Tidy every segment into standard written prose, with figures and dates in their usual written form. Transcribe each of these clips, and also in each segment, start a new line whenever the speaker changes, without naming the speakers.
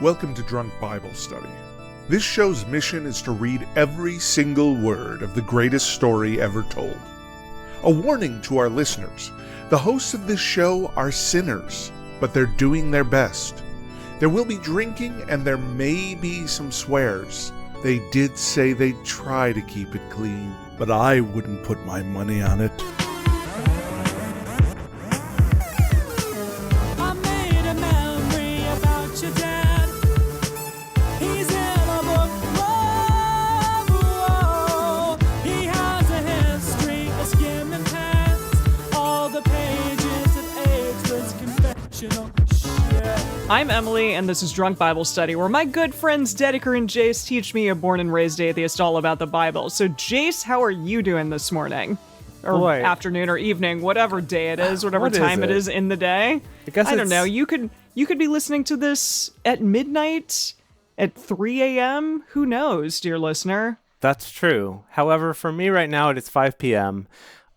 Welcome to Drunk Bible Study. This show's mission is to read every single word of the greatest story ever told. A warning to our listeners, the hosts of this show are sinners, but they're doing their best. There will be drinking and there may be some swears. They did say they'd try to keep it clean, but I wouldn't put my money on it.
I'm Emily, and this is Drunk Bible Study, where my good friends Dedeker and Jace teach me, a born and raised atheist, all about the Bible. So, Jace, how are you doing this morning? Or afternoon or evening, whatever day it is, whatever time it is in the day. I don't know. You could be listening to this at midnight, at 3 a.m. Who knows, dear listener?
That's true. However, for me right now, it is 5 p.m.,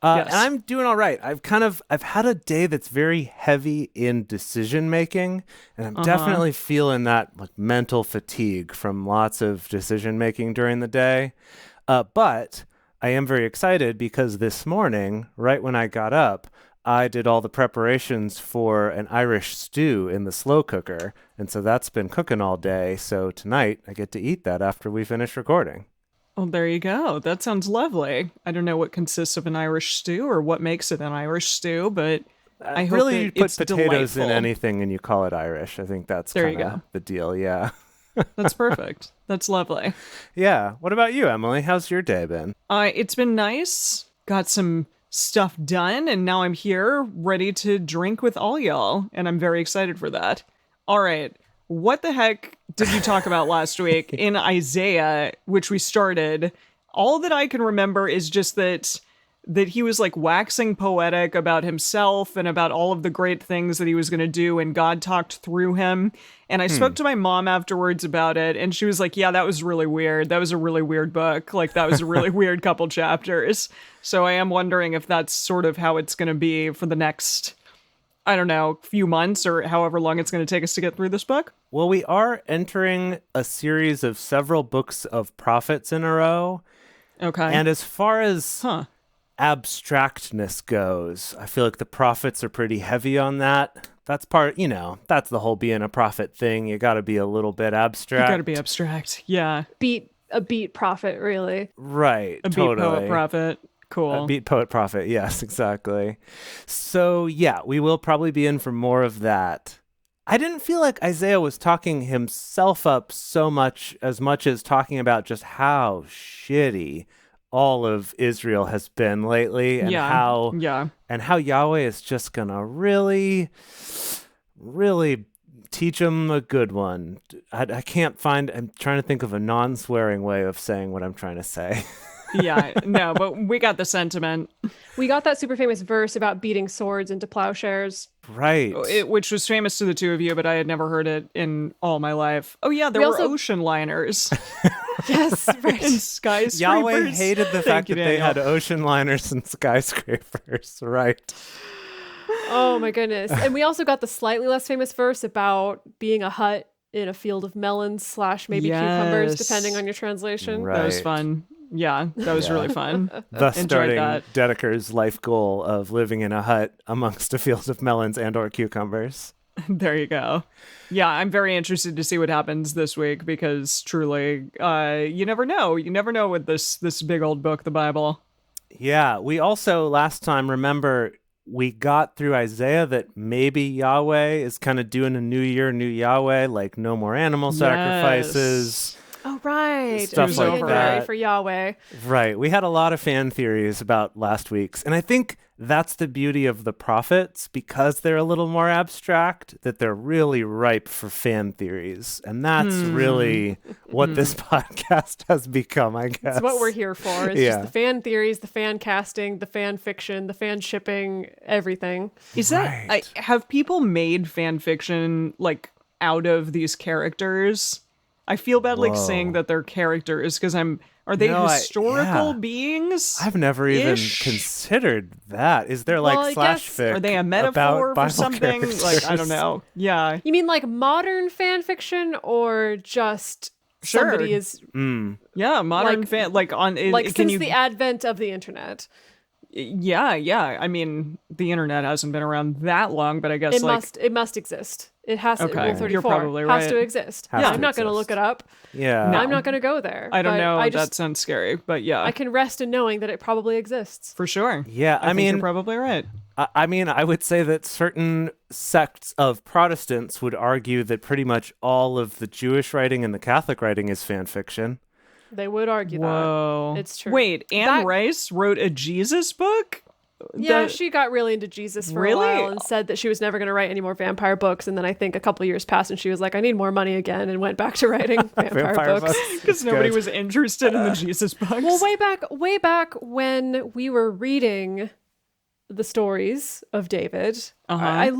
Yes.
And I'm doing all right. I've had a day that's very heavy in decision making, and I'm definitely feeling that like mental fatigue from lots of decision making during the day. But I am very excited because this morning, right when I got up, I did all the preparations for an Irish stew in the slow cooker, and so that's been cooking all day. So tonight I get to eat that after we finish recording.
Oh, there you go. That sounds lovely. I don't know what consists of an Irish stew or what makes it an Irish stew, but I hope
really you put
it's
potatoes
delightful.
in anything and you call it Irish. I think that's kind of the deal. Yeah.
That's perfect. That's lovely.
Yeah. What about you, Emily? How's your day been?
It's been nice. Got some stuff done, and now I'm here ready to drink with all y'all, and I'm very excited for that. All right. What the heck did you talk about last week in Isaiah, which we started? All that I can remember is just that he was like waxing poetic about himself and about all of the great things that he was going to do, and God talked through him. And I spoke to my mom afterwards about it, and she was like, yeah, that was really weird. That was a really weird book. Like, that was a really weird couple chapters. So I am wondering if that's sort of how it's going to be for the next, I don't know, few months or however long it's going to take us to get through this book.
Well, we are entering a series of several books of prophets in a row.
Okay.
And as far as abstractness goes, I feel like the prophets are pretty heavy on that. That's that's the whole being a prophet thing. You got to be a little bit abstract.
You got to be abstract. Yeah.
A beat prophet, really.
Right.
A
totally.
beat poet prophet. Cool.
A beat poet prophet. Yes, exactly. So yeah, we will probably be in for more of that. I didn't feel like Isaiah was talking himself up so much as talking about just how shitty all of Israel has been lately, and how Yahweh is just gonna really, really teach him a good one. I can't find. I'm trying to think of a non-swearing way of saying what I'm trying to say.
Yeah, no, but we got the sentiment.
We got that super famous verse about beating swords into plowshares.
Right.
Which was famous to the two of you, but I had never heard it in all my life. Oh, yeah, there were ocean liners.
Yes, right.
And skyscrapers.
Yahweh hated the fact that they
Daniel.
had ocean liners and skyscrapers, right?
Oh, my goodness. And we also got the slightly less famous verse about being a hut in a field of melons / maybe cucumbers, depending on your translation.
Right.
That was fun. Yeah, that was really fun.
Thus
Enjoyed
starting
that.
Dedeker's life goal of living in a hut amongst a field of melons and or cucumbers.
There you go. Yeah, I'm very interested to see what happens this week because truly, you never know. You never know with this big old book, the Bible.
Yeah, we also last time, remember, we got through Isaiah that maybe Yahweh is kind of doing a new year, new Yahweh, like no more animal sacrifices.
Oh, right.
Stuff like that.
For Yahweh.
Right. We had a lot of fan theories about last week's. And I think that's the beauty of the prophets, because they're a little more abstract, that they're really ripe for fan theories. And that's really what this podcast has become, I guess.
It's what we're here for. It's just the fan theories, the fan casting, the fan fiction, the fan shipping, everything.
Is that, have people made fan fiction like out of these characters? I feel bad like saying that they're characters because are Are they
No,
historical beings?
I've never even
Ish?
considered that. Is there
Well, I
like slash
guess-
fic
Are they a
about
metaphor for
Bible
something? Like, I don't
characters?
know. Yeah.
You mean like modern fan fiction or just
Sure.
somebody is
Yeah, modern
Like-
fan like on
like
can
since
you
the advent of the internet?
yeah. I mean, the internet hasn't been around that long, but I guess
It must exist. It has to.
Okay,
Rule 34
you're probably
has to
right.
exist.
Has
I'm
to
not going to
exist.
look it up.
Yeah.
No.
I'm not going to go there.
I don't
but
know.
I
That
just
sounds scary, but yeah,
I can rest in knowing that it probably exists.
for sure.
Yeah,
I think
mean,
you're probably right.
I mean, I would say that certain sects of Protestants would argue that pretty much all of the Jewish writing and the Catholic writing is fan fiction.
They would argue
Whoa,
that. It's true.
Wait, Anne
That-
Rice wrote a Jesus book?
Yeah,
The-
she got really into Jesus for
Really?
a while and said that she was never going to write any more vampire books. And then I think a couple years passed and she was like, I need more money again, and went back to writing vampire books.
Because nobody
Good.
was interested in the Jesus books.
Well, way back when we were reading the stories of David, I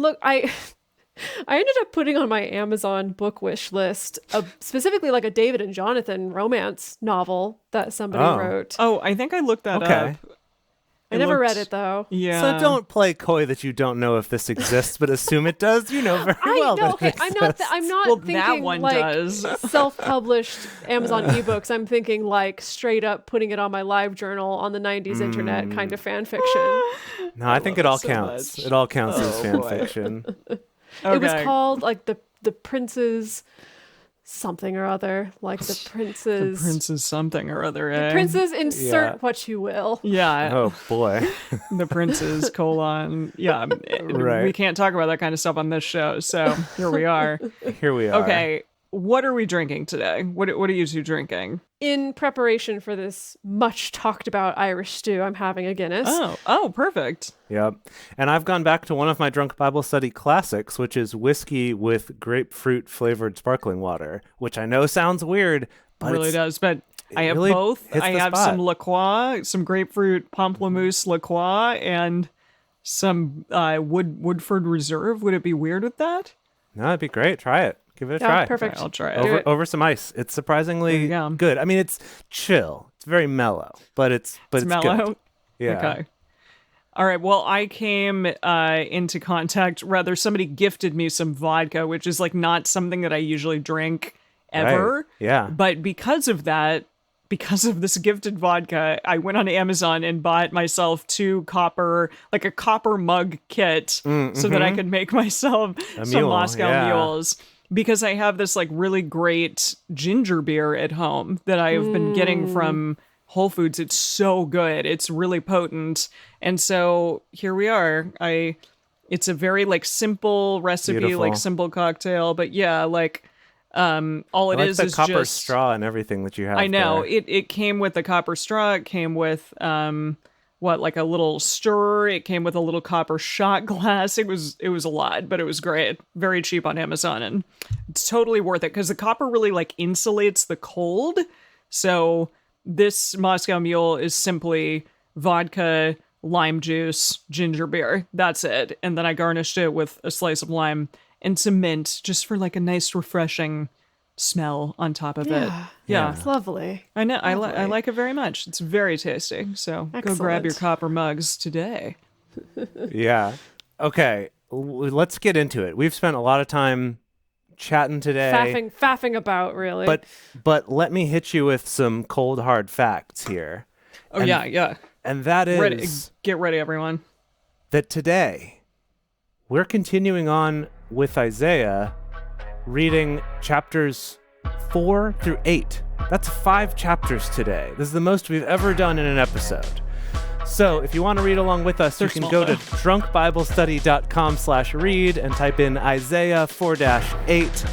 ended up putting on my Amazon book wish list specifically like a David and Jonathan romance novel that somebody
Oh.
wrote.
Oh, I think I looked that
Okay.
up.
I never
looked-
read it though.
Yeah.
So don't play coy that you don't know if this exists, but assume it does. You know very well that
okay,
it
I'm not.
exists.
I'm not
Well,
thinking
that one
like
does.
self-published Amazon ebooks. I'm thinking like straight up putting it on my live journal on the '90s internet kind of fan fiction.
No, I think it all
so
counts.
much.
It all counts as
Oh,
fan
boy.
fiction.
It was
Okay.
called like the Prince's something or other, like the Prince's.
Prince's something or other, eh?
Prince's insert
Yeah.
what you will.
Yeah,
Oh boy.
the Prince's colon. Yeah,
Right.
we can't talk about that kind of stuff on this show, so here we are.
Here we are.
Okay, what are we drinking today? What are you two drinking?
In preparation for this much talked about Irish stew, I'm having a Guinness.
Oh, perfect.
Yep. And I've gone back to one of my Drunk Bible Study classics, which is whiskey with grapefruit flavored sparkling water, which I know sounds weird, but
Really does, but I have
really
both.
hits
I
the
have
spot.
some La Croix, some grapefruit pamplemousse La Croix, and some Woodford Reserve. Would it be weird with that?
No, it'd be great. Try it. Give it a
Yeah,
try.
perfect.
I'll try it.
Do
Over,
it.
over some ice. It's surprisingly
There you go.
good. I mean, it's chill. It's very mellow, but it's
mellow.
good. Yeah.
Okay. All right. Well, I came into contact. Rather, somebody gifted me some vodka, which is like not something that I usually drink ever.
Right. Yeah.
But because of that, because of this gifted vodka, I went on Amazon and bought myself a copper mug kit so that I could make myself some
mule,
Moscow
yeah.
mules. Because I have this like really great ginger beer at home that I have been getting from Whole Foods. It's so good. It's really potent. And so here we are. It's a very like simple recipe,
Beautiful.
like simple cocktail, but yeah, like all
I
it
like
is
the
is
copper
just
straw and everything that you have.
I know.
there.
It came with a copper straw, it came with like a little stirrer, it came with a little copper shot glass. It was a lot, but it was great. Very cheap on Amazon, and it's totally worth it because the copper really like insulates the cold. So this Moscow Mule is simply vodka, lime juice, ginger beer. That's it. And then I garnished it with a slice of lime and some mint just for like a nice refreshing smell on top of it. Yeah.
It's lovely.
I know. I
Lovely.
like it very much. It's very tasty. So go grab your
Excellent.
copper mugs today.
Yeah. Okay. Let's get into it. We've spent a lot of time chatting today.
Faffing about, really.
But let me hit you with some cold hard facts here.
Oh,
And-
yeah.
And that
Ready.
is
Get ready, everyone.
that today we're continuing on with Isaiah, reading chapters 4 through 8. That's 5 chapters today. This is the most we've ever done in an episode. So if you want to read along with us,
They're
you can
small,
go to
though.
drunkbiblestudy.com/read and type in Isaiah 4-8.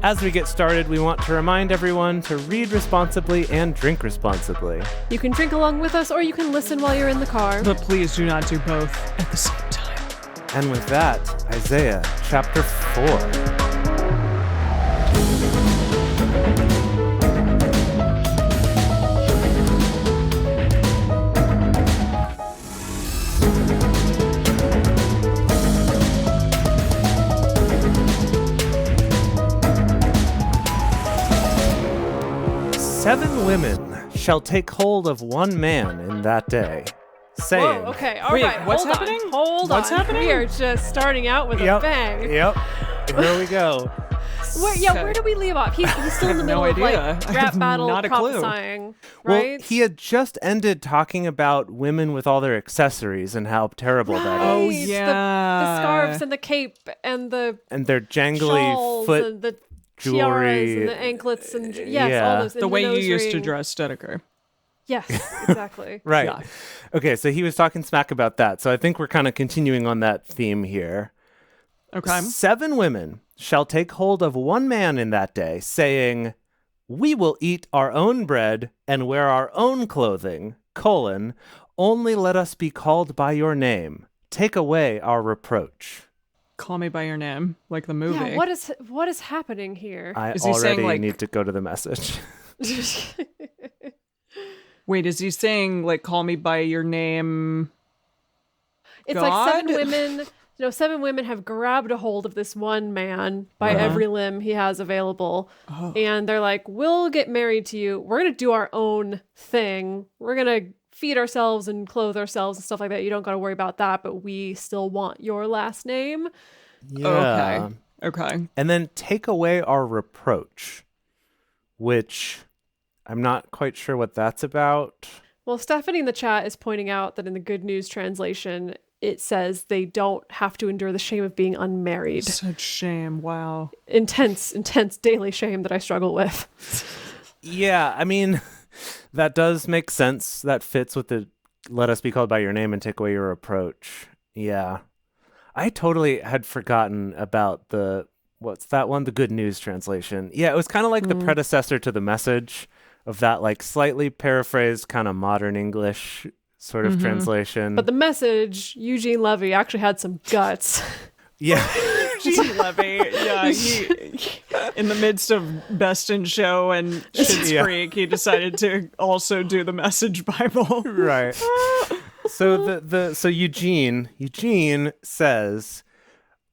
As we get started, we want to remind everyone to read responsibly and drink responsibly.
you can drink along with us, or you can listen while you're in the car.
But please do not do both at the same time.
And with that, Isaiah chapter 4. 7 women shall take hold of one man in that day, saying...
Whoa, okay, all
Wait,
right,
what's
hold
happening?
on, hold
What's
on.
happening?
We are just starting out with a bang.
Yep. Here we go.
Where do we leave off? He's still in the
no
middle of
idea.
like
I
rap
have
battle
not a clue.
prophesying, right?
Well, he had just ended talking about women with all their accessories and how terrible that is.
Oh,
Right,
yeah.
the scarves and the cape and the
And their jangly
shawls
foot
and the
jewelry.
tiaras and the anklets and
yeah.
all those.
The
and
way
the
you
nose
used to
ring.
dress Dedeker.
Yes, exactly.
Right.
Yeah.
Okay, so he was talking smack about that. So I think we're kind of continuing on that theme here.
Okay.
7 women shall take hold of one man in that day, saying, we will eat our own bread and wear our own clothing, only let us be called by your name. Take away our reproach.
Call Me By Your Name, like the movie.
Yeah, what is happening here?
I
Is he saying,
already
like-
need to go to the message.
Wait, is he saying, like, call me by your name?
It's
God?
like 7 women. 7 women have grabbed a hold of this one man by every limb he has available.
Oh.
And they're like, we'll get married to you. We're going to do our own thing. We're going to feed ourselves and clothe ourselves and stuff like that. You don't got to worry about that, but we still want your last name.
Yeah.
Okay.
And then take away our reproach, which I'm not quite sure what that's about.
Well, Stephanie in the chat is pointing out that in the Good News translation, it says they don't have to endure the shame of being unmarried.
Such shame. Wow.
Intense daily shame that I struggle with.
Yeah, I mean, that does make sense. That fits with the let us be called by your name and take away your reproach. Yeah. I totally had forgotten about what's that one? The Good News translation. Yeah, it was kind of like the predecessor to the Message of that, like, slightly paraphrased kind of modern English sort of translation.
But the Message, Eugene Levy actually had some guts.
Yeah.
Eugene Levy. Yeah. He, in the midst of Best in Show and Schitt's
Yeah.
Creek, he decided to also do the Message Bible.
Right. So so Eugene says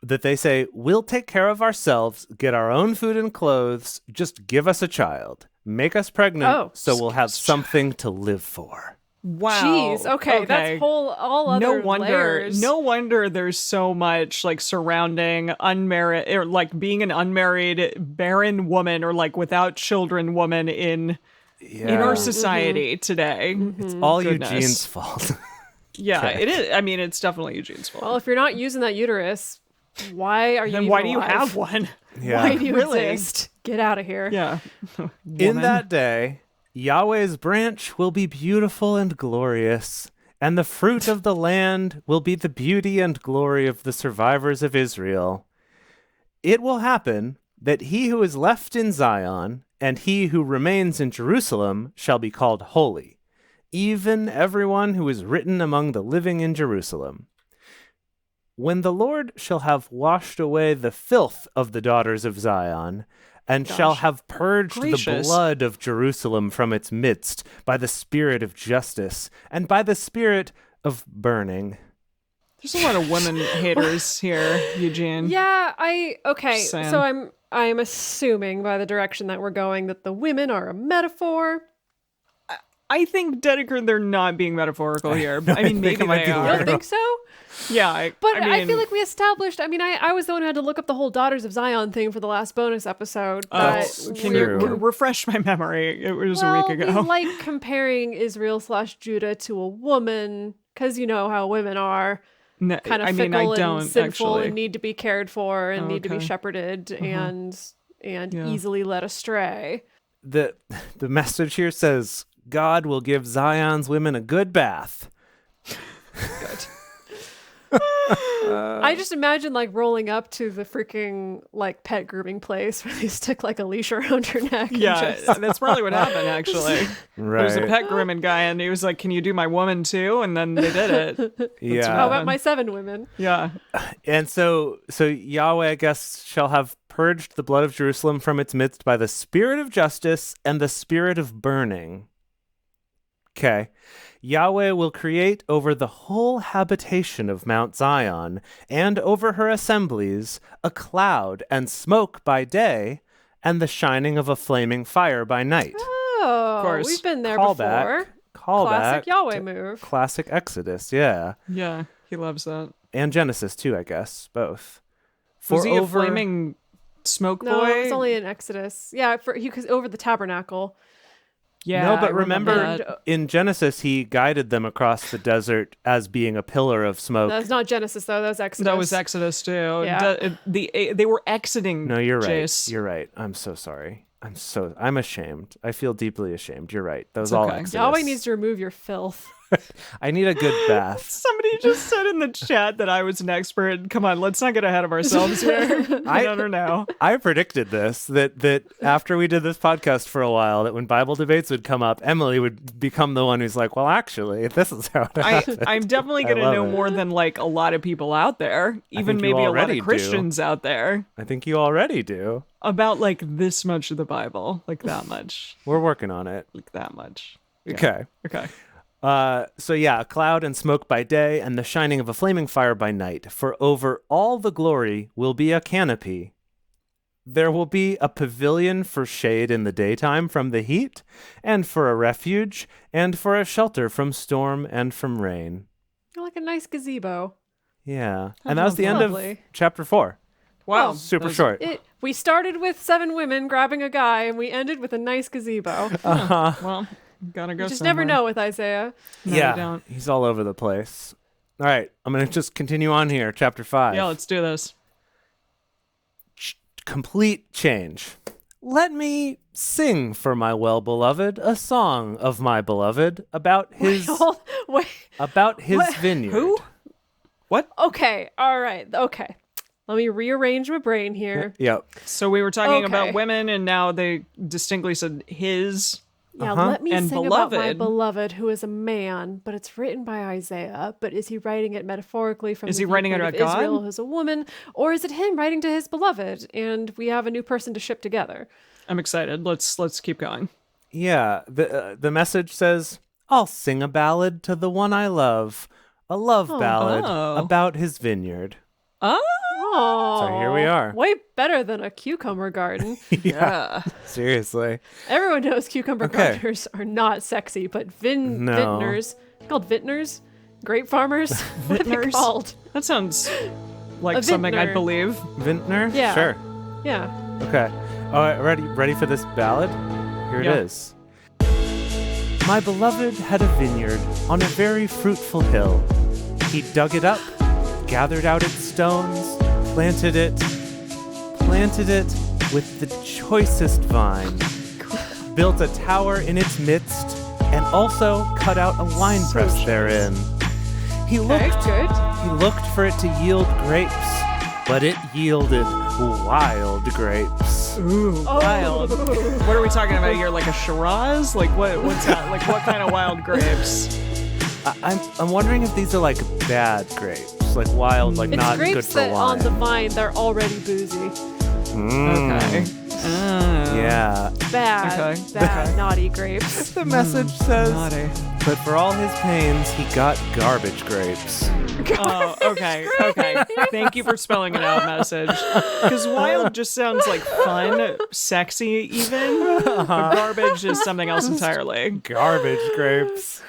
that they say, we'll take care of ourselves, get our own food and clothes, just give us a child, make us pregnant, so we'll have something to live for.
Wow.
Jeez. Okay. That's all other layers.
No wonder there's so much like surrounding unmarried or like being an unmarried barren woman or like without children woman in our society today.
It's all
Goodness.
Eugene's fault.
Yeah,
Okay.
it is. I mean, it's definitely Eugene's fault.
Well, if you're not using that uterus, why are you
then
even
why do you
alive?
have one?
Yeah.
Why do you
Really?
exist? Get out of here.
Yeah.
In that day, Yahweh's branch will be beautiful and glorious, and the fruit of the land will be the beauty and glory of the survivors of Israel. It will happen that he who is left in Zion and he who remains in Jerusalem shall be called holy, even everyone who is written among the living in Jerusalem. When the Lord shall have washed away the filth of the daughters of Zion, and shall have purged the blood of Jerusalem from its midst by the spirit of justice and by the spirit of burning.
There's a lot of women haters here, Eugene.
Yeah, okay.
Sam.
So I'm assuming by the direction that we're going that the women are a metaphor.
I think Dedeker, they're not being metaphorical here. I mean, maybe
might
they
be
You
are.
don't think so?
Yeah,
But
I
I
mean,
feel like we established. I mean, I was the one who had to look up the whole Daughters of Zion thing for the last bonus episode.
That's
But
can
true.
you refresh my memory? It was
well,
a week ago.
we like comparing Israel/Judah to a woman because you know how women are.
No,
Kind of
I
fickle
mean, I
and
don't
sinful
actually.
and need to be cared for and need to be
Okay.
shepherded and
Yeah.
easily led astray.
The message here says, God will give Zion's women a good bath.
I just imagine like rolling up to the freaking like pet grooming place where they stick like a leash around your neck. and
Yeah,
just-
that's probably what happened, actually. There's a
Right.
pet grooming guy, and he was like, can you do my woman too? And then they did it.
Yeah.
How about my 7 women?
Yeah.
And so Yahweh, I guess, shall have purged the blood of Jerusalem from its midst by the spirit of justice and the spirit of burning. Okay. Yahweh will create over the whole habitation of Mount Zion and over her assemblies a cloud and smoke by day and the shining of a flaming fire by night.
Oh,
course.
we've been there
Callback.
before.
Callback.
Classic Yahweh
to
move.
Classic Exodus, yeah.
Yeah, he loves that.
And Genesis too, I guess, both.
Was he a flaming smoke
No,
boy?
it was only in Exodus. Yeah, because over the tabernacle.
Yeah,
No, but
I remember
remember
that.
in Genesis he guided them across the desert as being a pillar of smoke.
That's not Genesis though. That was Exodus.
That was Exodus too.
Yeah.
They were exiting.
No, you're right.
Jace.
You're right. I'm so sorry. I'm ashamed. I feel deeply ashamed. You're right. That was
It's
all
okay.
Exodus.
Yahweh needs to remove your filth.
I need a good bath.
Somebody just said in the chat that I was an expert. Come on, let's not get ahead of ourselves here. I don't know.
I predicted this, that after we did this podcast for a while, that when Bible debates would come up, Emily would become the one who's like, well, actually, this is how it happened.
I'm definitely going to
love
know
it.
more than like a lot of people out there, even
think you
maybe a lot
already
of
do.
Christians out there,
I think you already do.
about like this much of the Bible, like that much,
We're working on it.
like that much. Yeah.
Okay.
Okay.
So yeah, a cloud and smoke by day, and the shining of a flaming fire by night. For over all the glory will be a canopy. There will be a pavilion for shade in the daytime from the heat, and for a refuge, and for a shelter from storm and from rain.
Like a nice gazebo.
Yeah. And that was the end
lovely.
of chapter 4.
Wow.
Super
That's-
short.
We started with 7 women grabbing a guy, and we ended with a nice gazebo.
Well, gotta go.
You just
somewhere.
never know with Isaiah.
No,
yeah.
you don't.
He's all over the place. All right. I'm going to just continue on here. Chapter 5.
Yeah, let's do this.
Complete change. Let me sing for my well-beloved a song of my beloved about his
Wait. What?
vineyard.
Who? What?
Okay. All right. Okay. Let me rearrange my brain here.
Yep.
So we were talking about
Okay.
women, and now they distinctly said his.
Yeah,
Uh-huh.
let me
And
sing about my
beloved.
beloved, who is a man, but it's written by Isaiah. But is he writing it metaphorically from
Is
the
he writing it
viewpoint
about
of
God?
Israel, who's a woman, or is it him writing to his beloved? And we have a new person to ship together.
I'm excited. Let's keep going.
Yeah. The message says, I'll sing a ballad to the one I love. A love ballad
Oh.
about his vineyard.
Oh,
So here we are.
Way better than a cucumber garden.
Yeah.
Seriously.
Everyone knows cucumber
Okay.
gardeners are not sexy, but
No.
vintners, called vintners, grape farmers, what are they
Vintners?
called?
That sounds like
A
something I'd
vintner.
believe.
Vintner?
Yeah.
Sure.
Yeah.
Okay. All right, ready for this ballad? Here
Yeah.
it is. My beloved had a vineyard on a very fruitful hill. He dug it up, gathered out its stones, planted it with the choicest vine, built a tower in its midst, and also cut out a winepress therein. He
Okay,
looked
good.
He looked for it to yield grapes, but it yielded wild grapes.
Ooh,
Oh.
wild. What are we talking about here? Like a Shiraz? Like what's that? Like what kind of wild grapes?
I'm wondering if these are like bad grapes, like wild, like
It's
not good
grapes
for
that
wine.
on the vine, they're already boozy.
Okay.
Yeah.
Bad,
Okay.
bad, naughty grapes.
The message says,
Naughty.
but for all his pains, he got garbage grapes.
Oh, okay. Okay. Thank you for spelling it out, message. Because wild just sounds like fun, sexy, even. But garbage is something else entirely.
Garbage grapes.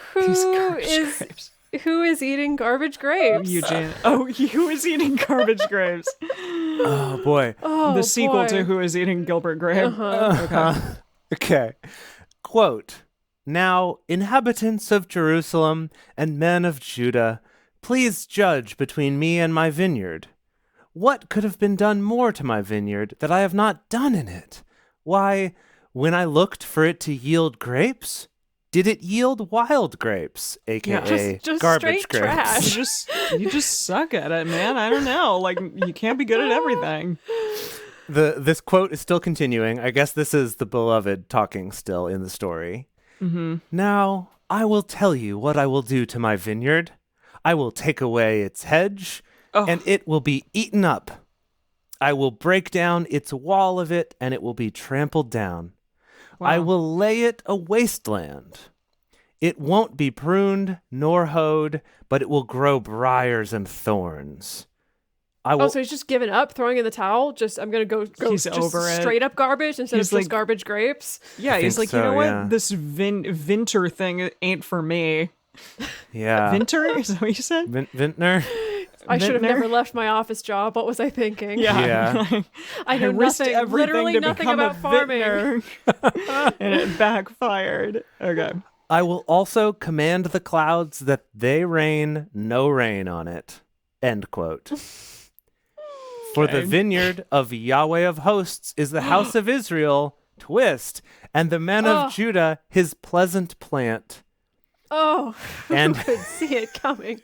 Who is eating garbage grapes?
Eugene. Oh, who is eating garbage grapes?
Oh boy.
Oh,
The sequel
boy.
to Who is Eating Gilbert Grape. Okay.
Okay. Quote, now, inhabitants of Jerusalem and men of Judah, please judge between me and my vineyard. What could have been done more to my vineyard that I have not done in it? Why, when I looked for it to yield grapes, did it yield wild grapes, aka
Just
garbage
straight
grapes?
trash.
You just suck at it, man. I don't know. Like you can't be good at everything.
This quote is still continuing. I guess this is the beloved talking still in the story.
Mm-hmm.
Now, I will tell you what I will do to my vineyard. I will take away its hedge,
Oh.
and it will be eaten up. I will break down its wall of it, and it will be trampled down. I
Wow.
will lay it a wasteland. It won't be pruned nor hoed, but it will grow briars and thorns. I will.
Oh, so he's just given up, throwing in the towel. I'm gonna go
He's
just
over it.
straight up garbage instead
He's
of just
like-
garbage grapes.
Yeah, he's like,
think
you know
so,
what?
yeah.
This Vinter thing ain't for me.
yeah.
Vinter? Is that what you said?
Vintner?
I should have
Vintner?
never left my office job. What was I thinking?
Yeah.
I know
risked
nothing,
everything
literally
to
nothing
become a
about farming.
vintner. And it backfired. Okay.
I will also command the clouds that they rain no rain on it. End quote. For the
Okay.
vineyard of Yahweh of hosts is the house of Israel, twist, and the men
Oh.
of Judah his pleasant plant.
Oh,
And
who could see it coming?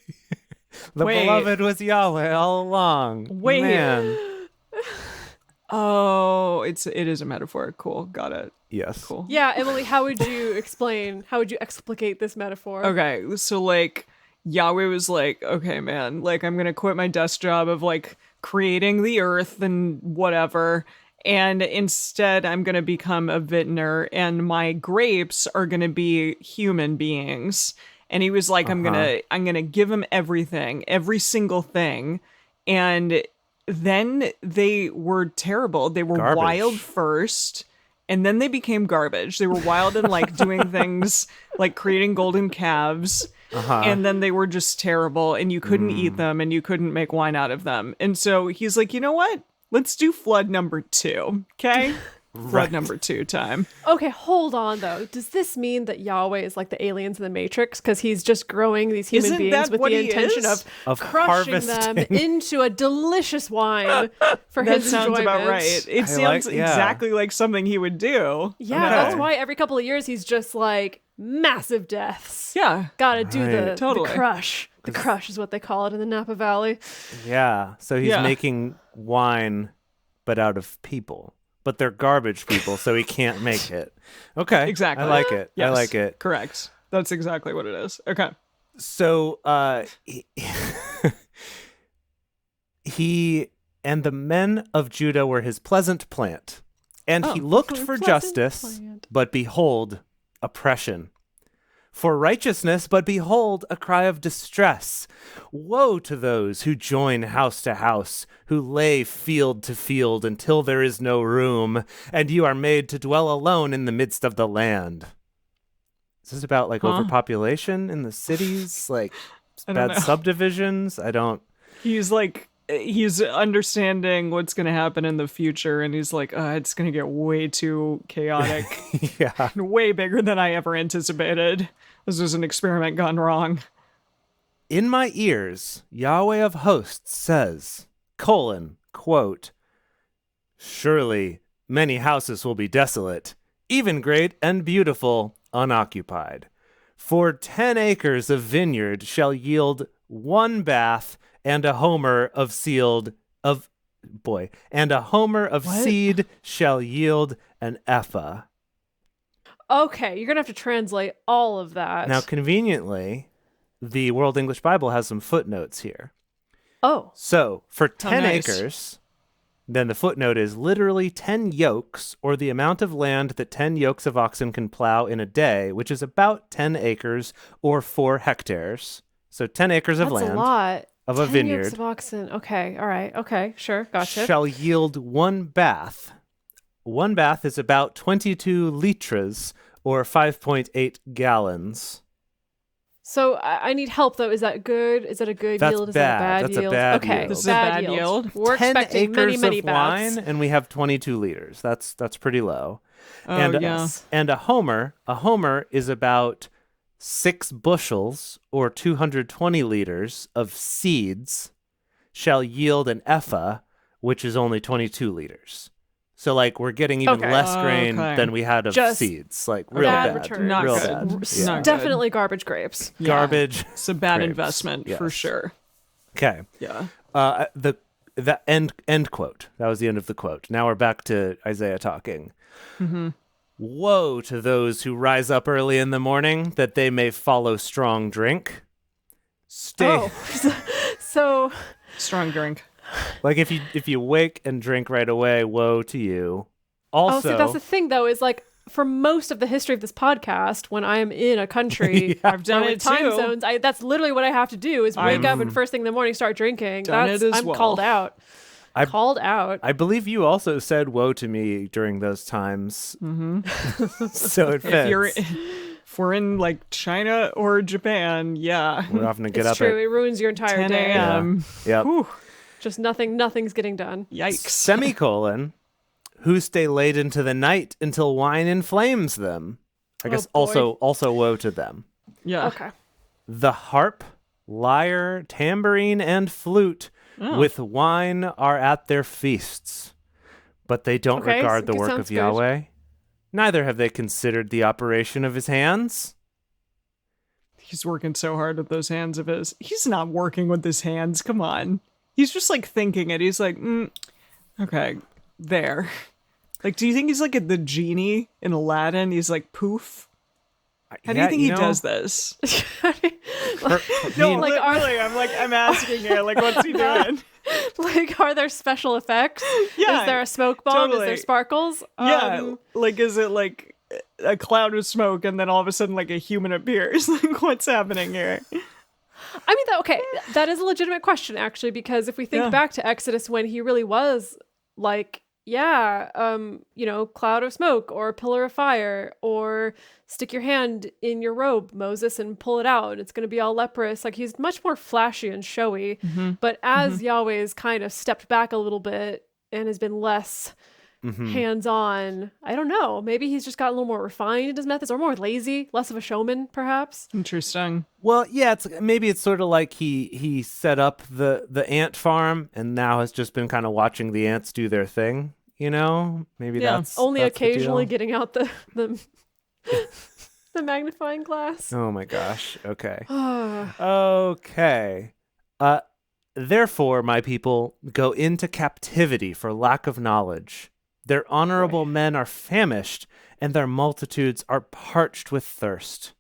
the
Wait.
beloved was Yahweh all along.
Wait.
Man.
Oh, it is a metaphor. Cool. Got it.
Yes.
Cool.
Yeah, Emily, how would you explicate this metaphor?
Okay, so like Yahweh was like, okay, man, like I'm gonna quit my desk job of like creating the earth and whatever, and instead I'm gonna become a vintner, and my grapes are gonna be human beings. And he was like, I'm gonna give him everything, every single thing, and then they were terrible. They were
Garbage.
wild first. And then they became garbage. They were wild and like doing things like creating golden calves. And then they were just terrible and you couldn't eat them and you couldn't make wine out of them. And so he's like, you know what? Let's do flood number 2. Okay? Flood number 2 time.
Okay, hold on though. Does this mean that Yahweh is like the aliens in the Matrix because he's just growing these human
Isn't
beings
that
with
what
the
he
intention
is?
Of
crushing them
harvesting.
into a delicious wine for
That
his
sounds
enjoyment?
about right. It sounds
like- yeah.
exactly like something he would do.
Yeah,
Okay.
that's why every couple of years he's just like massive deaths.
Yeah.
Gotta do
Right.
Totally.
the crush. The crush is what they call it in the Napa Valley.
Yeah. So he's
Yeah.
making wine, but out of people. But they're garbage people, so he can't make it. Okay.
Exactly.
I like it. I
Yes,
like it.
Correct. That's exactly what it is. Okay.
So he and the men of Judah were his pleasant plant. And he looked for
pleasant
justice,
plant.
but behold, oppression. For righteousness, but behold, a cry of distress. Woe to those who join house to house, who lay field to field until there is no room, and you are made to dwell alone in the midst of the land. Is this about like overpopulation in the cities? Like
I don't
bad
know.
subdivisions? I don't.
He's understanding what's going to happen in the future, and he's like, it's going to get way too chaotic,
Yeah.
way bigger than I ever anticipated. This was an experiment gone wrong.
In my ears, Yahweh of hosts says, quote, surely many houses will be desolate, even great and beautiful, unoccupied. For 10 acres of vineyard shall yield 1 bath, and a homer of seed shall yield an ephah.
Okay, you're gonna have to translate all of that.
Now, conveniently, the World English Bible has some footnotes here.
Oh,
So, for 10
nice.
acres, then the footnote is literally 10 yokes, or the amount of land that 10 yokes of oxen can plow in a day, which is about 10 acres or 4 hectares. So 10 acres of
that's
land
a lot.
of a
10
vineyard
yokes of oxen. Okay, all right. Okay, sure, gotcha.
shall yield 1 bath. 1 bath is about 22 litras, or 5.8 gallons.
So I need help though. Is that good? Is that a good
That's
yield? Is that a
bad.
bad
That's a
yield?
bad
okay,
yield.
This is a bad yield.
We're
10
expecting
acres
many
of
baths.
wine, and we have 22 liters. That's pretty low.
Oh,
and,
yeah.
and a homer is about 6 bushels, or 220 liters, of seeds shall yield an ephah, which is only 22 liters. So, like, we're getting even
Okay.
less grain
Okay.
than we had of
Just
seeds. Like, real
bad
bad.
returns.
Not
real
good.
bad.
Not
Yeah.
good.
Definitely garbage grapes.
Yeah.
Garbage.
It's a bad
grapes.
investment for
Yes.
sure.
Okay.
Yeah.
The end quote. That was the end of the quote. Now we're back to Isaiah talking.
Mm-hmm.
Woe to those who rise up early in the morning, that they may follow strong drink. Stay.
Oh, so
Strong drink.
Like if you wake and drink right away, woe to you. Also,
see, that's the thing though. Is like for most of the history of this podcast, when I am in a country,
I've done
with
it
time
too.
zones, that's literally what I have to do is wake up and first thing in the morning start drinking.
Done it as
I'm
well.
called out. Called out.
I believe you also said woe to me during those times. Mm-hmm. So it fits.
If we're in like China or Japan, yeah.
We're often to get
It's
up
true.
at
It ruins your entire
10
day.
a.m.
Yep.
Whew.
Just nothing's getting done.
Yikes.
Semicolon, who stay late into the night until wine inflames them. I guess
boy.
also woe to them.
Yeah.
Okay.
The harp, lyre, tambourine, and flute with wine are at their feasts, but they don't
Okay,
regard the
so-
work
sounds
of
good.
Yahweh. Neither have they considered the operation of his hands.
He's working so hard with those hands of his. He's not working with his hands. Come on. He's just like thinking it. He's like, okay, there. Like, do you think he's like the genie in Aladdin? He's like, poof. How do you think he does this? No,
mean,
like,
are-
really, I'm asking you, like, what's he doing?
Like, are there special effects?
Yeah,
Is there a smoke bomb?
totally.
Is there sparkles?
Yeah, like, is it like a cloud of smoke and then all of a sudden like a human appears? Like, what's happening here?
I mean, that is a legitimate question, actually, because if we think back to Exodus when he really was like, cloud of smoke or pillar of fire, or stick your hand in your robe, Moses, and pull it out, and it's going to be all leprous. Like, he's much more flashy and showy. But as Yahweh has kind of stepped back a little bit and has been less hands-on, I don't know. Maybe he's just got a little more refined in his methods, or more lazy, less of a showman, perhaps.
Interesting.
Well, yeah, it's sort of like he set up the ant farm and now has just been kind of watching the ants do their thing. You know, maybe that's
only
that's the
occasionally
deal.
getting out the the magnifying glass.
Oh my gosh. Okay. Okay. Therefore, my people, go into captivity for lack of knowledge. Their honorable men are famished, and their multitudes are parched with thirst.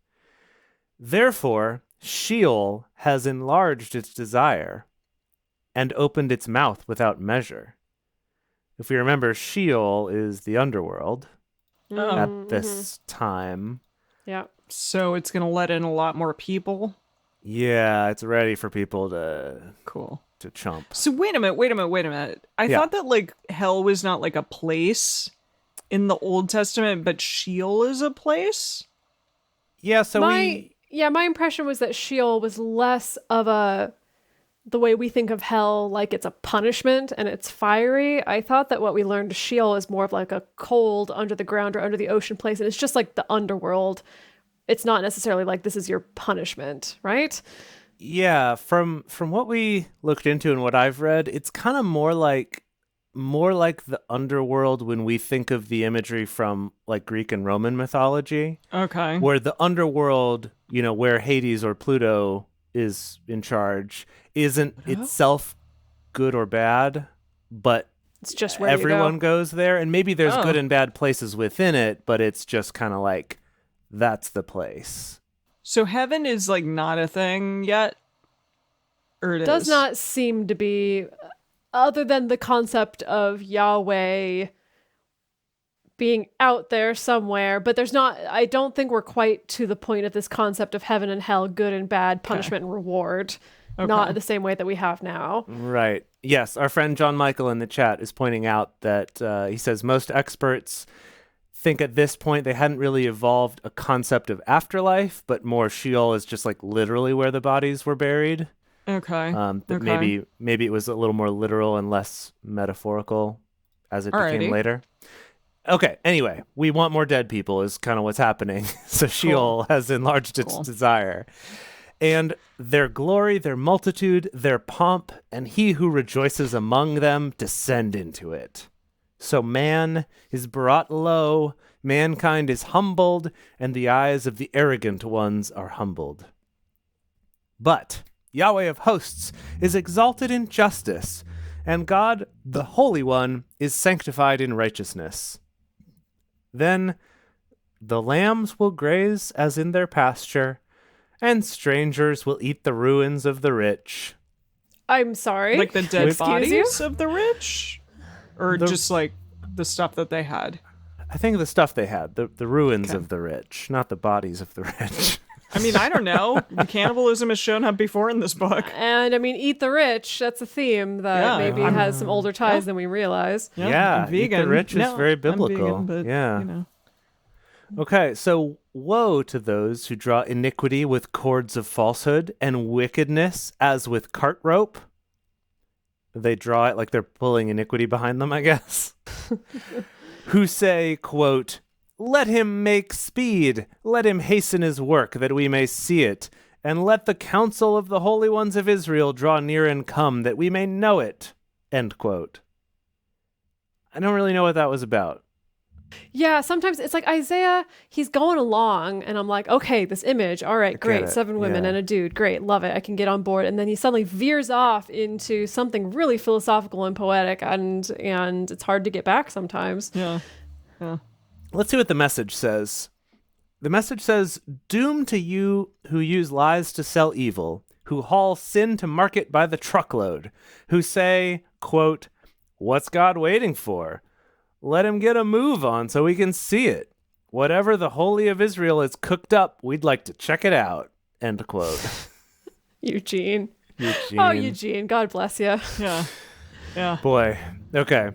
Therefore, Sheol has enlarged its desire and opened its mouth without measure. If we remember, Sheol is the underworld at this time.
Yeah.
So it's gonna let in a lot more people.
Yeah, it's ready for people to
Cool.
chomp.
So wait a minute. I
Yeah.
thought that like hell was not like a place in the Old Testament, but Sheol is a place.
Yeah, so
my impression was that Sheol was less of the way we think of hell, like it's a punishment and it's fiery. I thought that what we learned Sheol is more of like a cold under the ground or under the ocean place, and it's just like the underworld. It's not necessarily like this is your punishment, right?
Yeah, from what we looked into and what I've read, it's kind of more like the underworld when we think of the imagery from like Greek and Roman mythology.
Okay.
Where the underworld, where Hades or Pluto is in charge, isn't itself good or bad, but
It's just where
everyone
you go.
goes there, and maybe there's good and bad places within it, but it's just kind of like that's the place.
So heaven is like not a thing yet? Or it
Does
is?
not seem to be, other than the concept of Yahweh being out there somewhere, but I don't think we're quite to the point of this concept of heaven and hell, good and bad, punishment and reward. Not the same way that we have now.
Right. Yes, our friend John Michael in the chat is pointing out that he says most experts think at this point they hadn't really evolved a concept of afterlife, but more Sheol is just like literally where the bodies were buried.
Okay.
That maybe it was a little more literal and less metaphorical as it became
Alrighty.
later. Okay, anyway, we want more dead people is kind of what's happening. So Sheol has enlarged its desire. And their glory, their multitude, their pomp, and he who rejoices among them descend into it. So man is brought low, mankind is humbled, and the eyes of the arrogant ones are humbled. But Yahweh of hosts is exalted in justice, and God, the Holy One, is sanctified in righteousness. Then the lambs will graze as in their pasture, and strangers will eat the ruins of the rich.
I'm sorry.
Like the dead
Excuse
bodies
you?
of the rich? Or just like the stuff that they had?
I think the stuff they had, the ruins of the rich, not the bodies of the rich.
I mean, I don't know. Cannibalism has shown up before in this book.
And I mean, eat the rich. That's a theme that maybe has some older ties than we realize.
Yeah,
I'm
eat
vegan.
the rich is very
I'm
biblical.
vegan, but,
yeah.
you know.
Okay, so woe to those who draw iniquity with cords of falsehood and wickedness as with cart rope. They draw it like they're pulling iniquity behind them, I guess. Who say, quote, let him make speed, let him hasten his work that we may see it, and let the counsel of the holy ones of Israel draw near and come that we may know it, end quote. I don't really know what that was about.
Yeah, sometimes it's like Isaiah, he's going along, and I'm like, okay, this image, all right, great, 7 women and a dude, great, love it, I can get on board. And then he suddenly veers off into something really philosophical and poetic, and it's hard to get back sometimes.
Yeah.
Let's see what the message says. The message says, doom to you who use lies to sell evil, who haul sin to market by the truckload, who say, quote, what's God waiting for? Let him get a move on so we can see it. Whatever the Holy of Israel is cooked up, we'd like to check it out, end quote.
Eugene. Oh, Eugene, God bless you.
Yeah.
Boy, okay.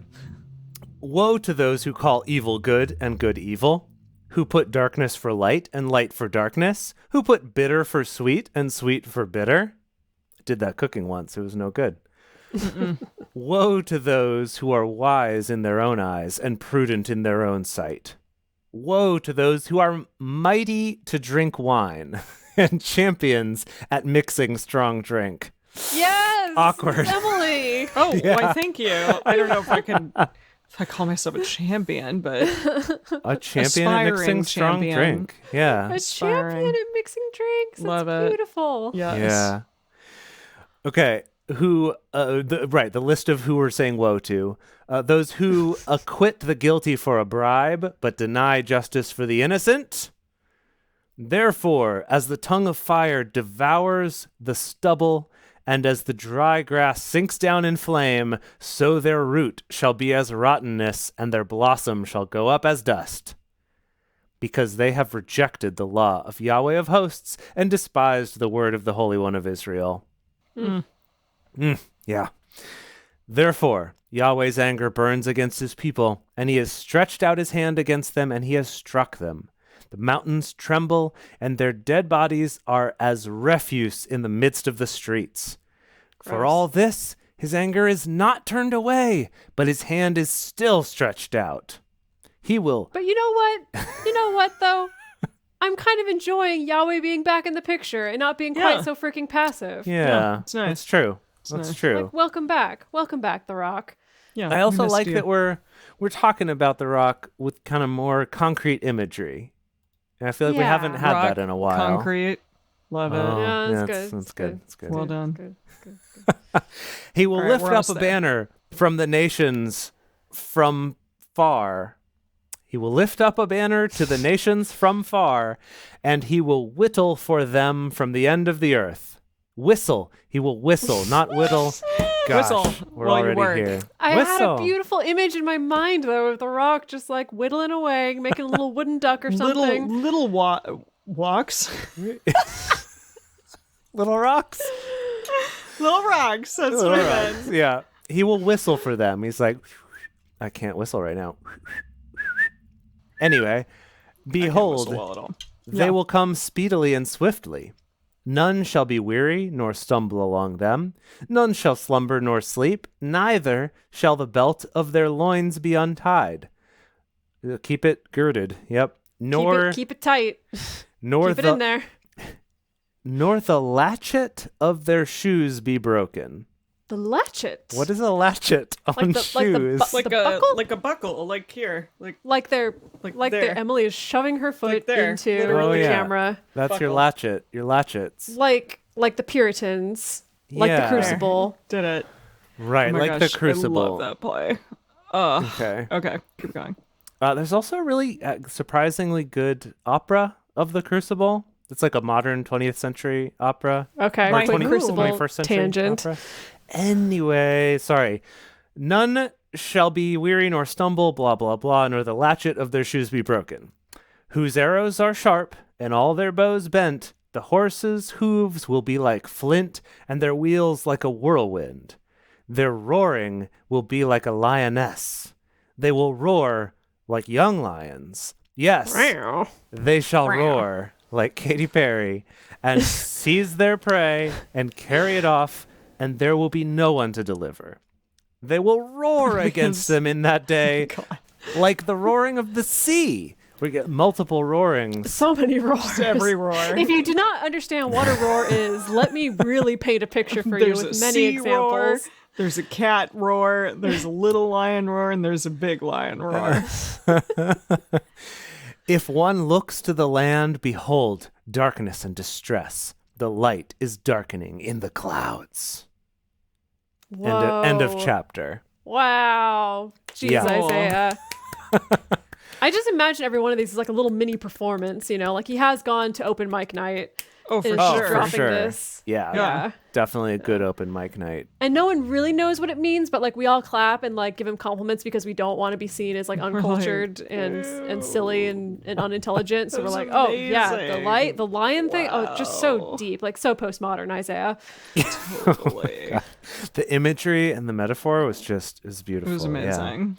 Woe to those who call evil good and good evil, who put darkness for light and light for darkness, who put bitter for sweet and sweet for bitter. Did that cooking once. It was no good. Woe to those who are wise in their own eyes and prudent in their own sight. Woe to those who are mighty to drink wine and champions at mixing strong drink.
Yes!
Awkward.
Emily!
Oh, why, thank you. I don't know if I call myself a champion, but
A champion at mixing strong drink. Yeah.
A champion at mixing drinks.
Love
That's
it.
beautiful.
yes.
Yeah. Okay. The list of who we're saying woe to. Those who acquit the guilty for a bribe, but deny justice for the innocent. Therefore, as the tongue of fire devours the stubble, and as the dry grass sinks down in flame, so their root shall be as rottenness, and their blossom shall go up as dust. Because they have rejected the law of Yahweh of hosts, and despised the word of the Holy One of Israel. Yeah. Therefore, Yahweh's anger burns against his people, and he has stretched out his hand against them, and he has struck them. The mountains tremble, and their dead bodies are as refuse in the midst of the streets. For
Gross.
all this, his anger is not turned away, but his hand is still stretched out. He will...
But you know what? You know what, though? I'm kind of enjoying Yahweh being back in the picture and not being quite so freaking passive.
Yeah,
it's nice.
That's true. That's
nice.
true.
Like, welcome back, The Rock.
Yeah.
I also
we missed
like
you.
that we're talking about The Rock with kind of more concrete imagery. And I feel like we haven't had
Rock,
that in a while.
concrete. Love it.
Oh,
Yeah, that's
that's-
good.
that's good. That's good.
Well done.
Good.
He will
All right,
lift
we're
up
almost
a
there.
banner from the nations from far. He will lift up a banner to the nations from far, and he will whittle for them from the end of the earth. Whistle. He will whistle, not whittle. Gosh,
Whistle
we're
while you
already
work.
here.
I
Whistle.
had a beautiful image in my mind, though, of The Rock just like whittling away, making a little wooden duck or something.
Little walks.
Little rocks.
Little rocks. That's
Little
what I
rocks.
meant.
Yeah. He will whistle for them. He's like, I can't whistle right now. Anyway, behold,
Well at all.
they will come speedily and swiftly. None shall be weary, nor stumble along them. None shall slumber nor sleep, neither shall the belt of their loins be untied. Keep it girded. Yep. Nor
Keep it tight.
nor
Keep it
the
in there.
nor the latchet of their shoes be broken.
The latchet.
What is a latchet on
Like the
shoes?
Like
The
a
buckle?
like a buckle, like here,
Like
there.
Emily is shoving her foot
there,
into
literally.
the
Oh, yeah.
camera.
That's your
buckle.
latchet. Your latchets.
Like the Puritans. Like the
Yeah.
Crucible.
Did it.
Right,
Oh my
like
gosh,
the Crucible.
I love that play.
Okay.
Okay, keep going.
There's also a really surprisingly good opera of the Crucible. It's like a modern 20th century opera.
Okay.
Like
quick
20
Crucible
21st century
tangent.
opera. Anyway, sorry. None shall be weary nor stumble, blah, blah, blah, nor the latchet of their shoes be broken. Whose arrows are sharp, and all their bows bent, the horses' hooves will be like flint, and their wheels like a whirlwind. Their roaring will be like a lioness. They will roar like young lions. Yes, they shall roar like Katy Perry, and seize their prey, and carry it off, and there will be no one to deliver. They will roar against them in that day, like the roaring of the sea. We get multiple roarings.
So many roars.
Every roar.
If you do not understand what a roar is, let me really paint a picture for you with many examples.
Roar, there's a cat roar, there's a little lion roar, and there's a big lion roar.
If one looks to the land, behold, darkness and distress. The light is darkening in the clouds. End of chapter.
Wow. Jeez,
Yeah.
Isaiah. I just imagine every one of these is like a little mini performance, like he has gone to open mic night.
Oh, for
and
sure.
just dropping this.
Yeah. Definitely a good open mic night.
And no one really knows what it means, but like we all clap and like give him compliments because we don't want to be seen as like uncultured and silly and unintelligent. So we're like, oh yeah, the lion thing. Oh, just so deep, like so postmodern, Isaiah.
Totally.
The imagery and the metaphor was beautiful.
It was amazing.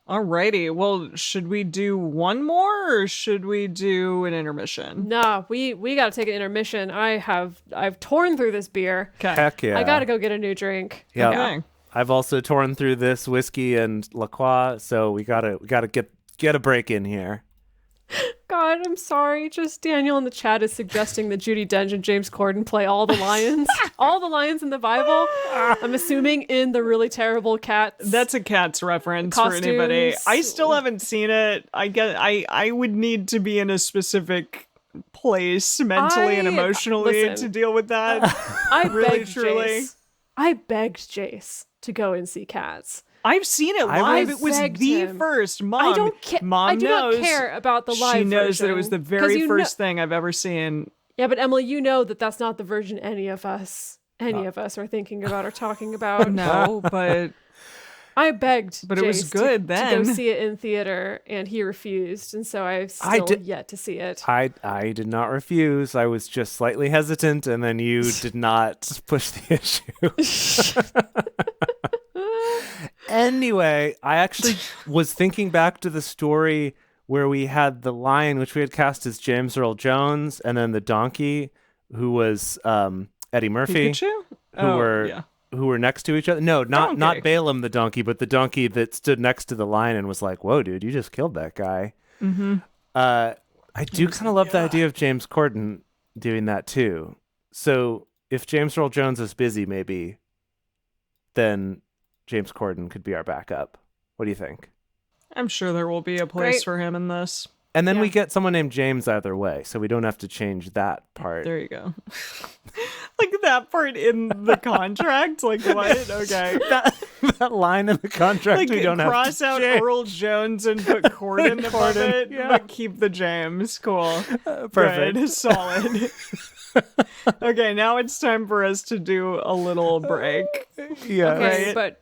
Alrighty, well, should we do one more or should we do an intermission?
Nah, we got to take an intermission. I've torn through this beer.
Okay.
Heck yeah.
I got to go get a new drink.
Yeah.
Okay.
I've also torn through this whiskey and La Croix, so we gotta get a break in here.
God, I'm sorry. Just Daniel in the chat is suggesting that Judi Dench and James Corden play all the lions. All the lions in the Bible. I'm assuming in the really terrible Cats.
That's a Cats reference
costumes.
for anybody. I still haven't seen it. I would need to be in a specific place mentally and emotionally to deal with that.
I
really,
begged
truly.
Jace. I begged Jace to go and see Cats.
I've seen it live. It was
begged
the
him.
first. Mom,
I don't care.
Mom
I do
knows.
not care about the live
She knows
version,
that it was the
'cause
very
you
first thing I've ever seen.
Yeah, but Emily, you know that that's not the version any of us are thinking about or talking about.
No, but
I begged
But it was
Jace
good
to
then.
go see it in theater, and he refused, and so I've still yet to see it.
I did not refuse. I was just slightly hesitant, and then you did not push the issue. Anyway, I actually was thinking back to the story where we had the lion, which we had cast as James Earl Jones, and then the donkey, who was Eddie Murphy,
Pikachu?
who were next to each other. No, not Balaam the donkey, but the donkey that stood next to the lion and was like, "Whoa, dude, you just killed that guy." Mm-hmm. I do kind of love the idea of James Corden doing that too. So if James Earl Jones is busy, maybe then James Corden could be our backup. What do you think?
I'm sure there will be a place for him in this.
And then we get someone named James either way, so we don't have to change that part.
There you go. Like that part in the contract? Like what? Okay.
that line in the contract
Like
we don't have to
cross out
change.
Earl Jones and put Corden above it, but keep the James. Cool.
Perfect.
Good. Solid. Okay, now it's time for us to do a little break.
Yeah.
Okay,
Right.
but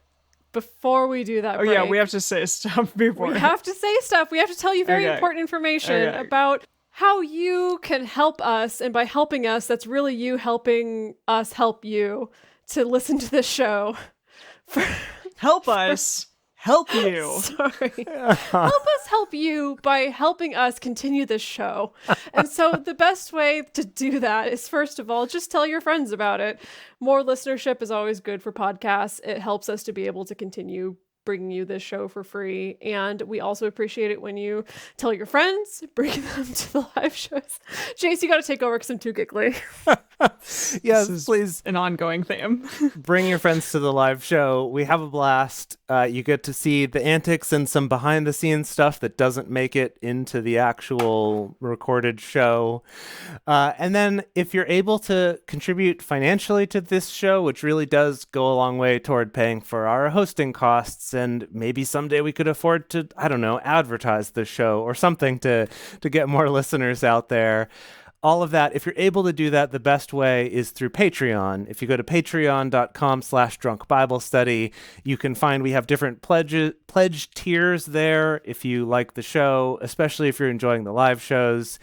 before we do that break,
We have to say stuff before.
we have to say stuff. We have to tell you very important information about how you can help us. And by helping us, that's really you helping us help you to listen to this show.
Help us help you.
Sorry. Help us help you by helping us continue this show. And so the best way to do that is, first of all, just tell your friends about it. More listenership is always good for podcasts. It helps us to be able to continue bringing you this show for free. And we also appreciate it when you tell your friends, bring them to the live shows. Jace, you got to take over because I'm too giggly.
Yes, please.
An ongoing theme.
Bring your friends to the live show. We have a blast. You get to see the antics and some behind the scenes stuff that doesn't make it into the actual recorded show. And then if you're able to contribute financially to this show, which really does go a long way toward paying for our hosting costs, and maybe someday we could afford to, I don't know, advertise the show or something to get more listeners out there. all of that. If you're able to do that, the best way is through Patreon. If you go to patreon.com/drunkbiblestudy, you can find we have different pledge tiers there if you like the show, especially if you're enjoying the live shows.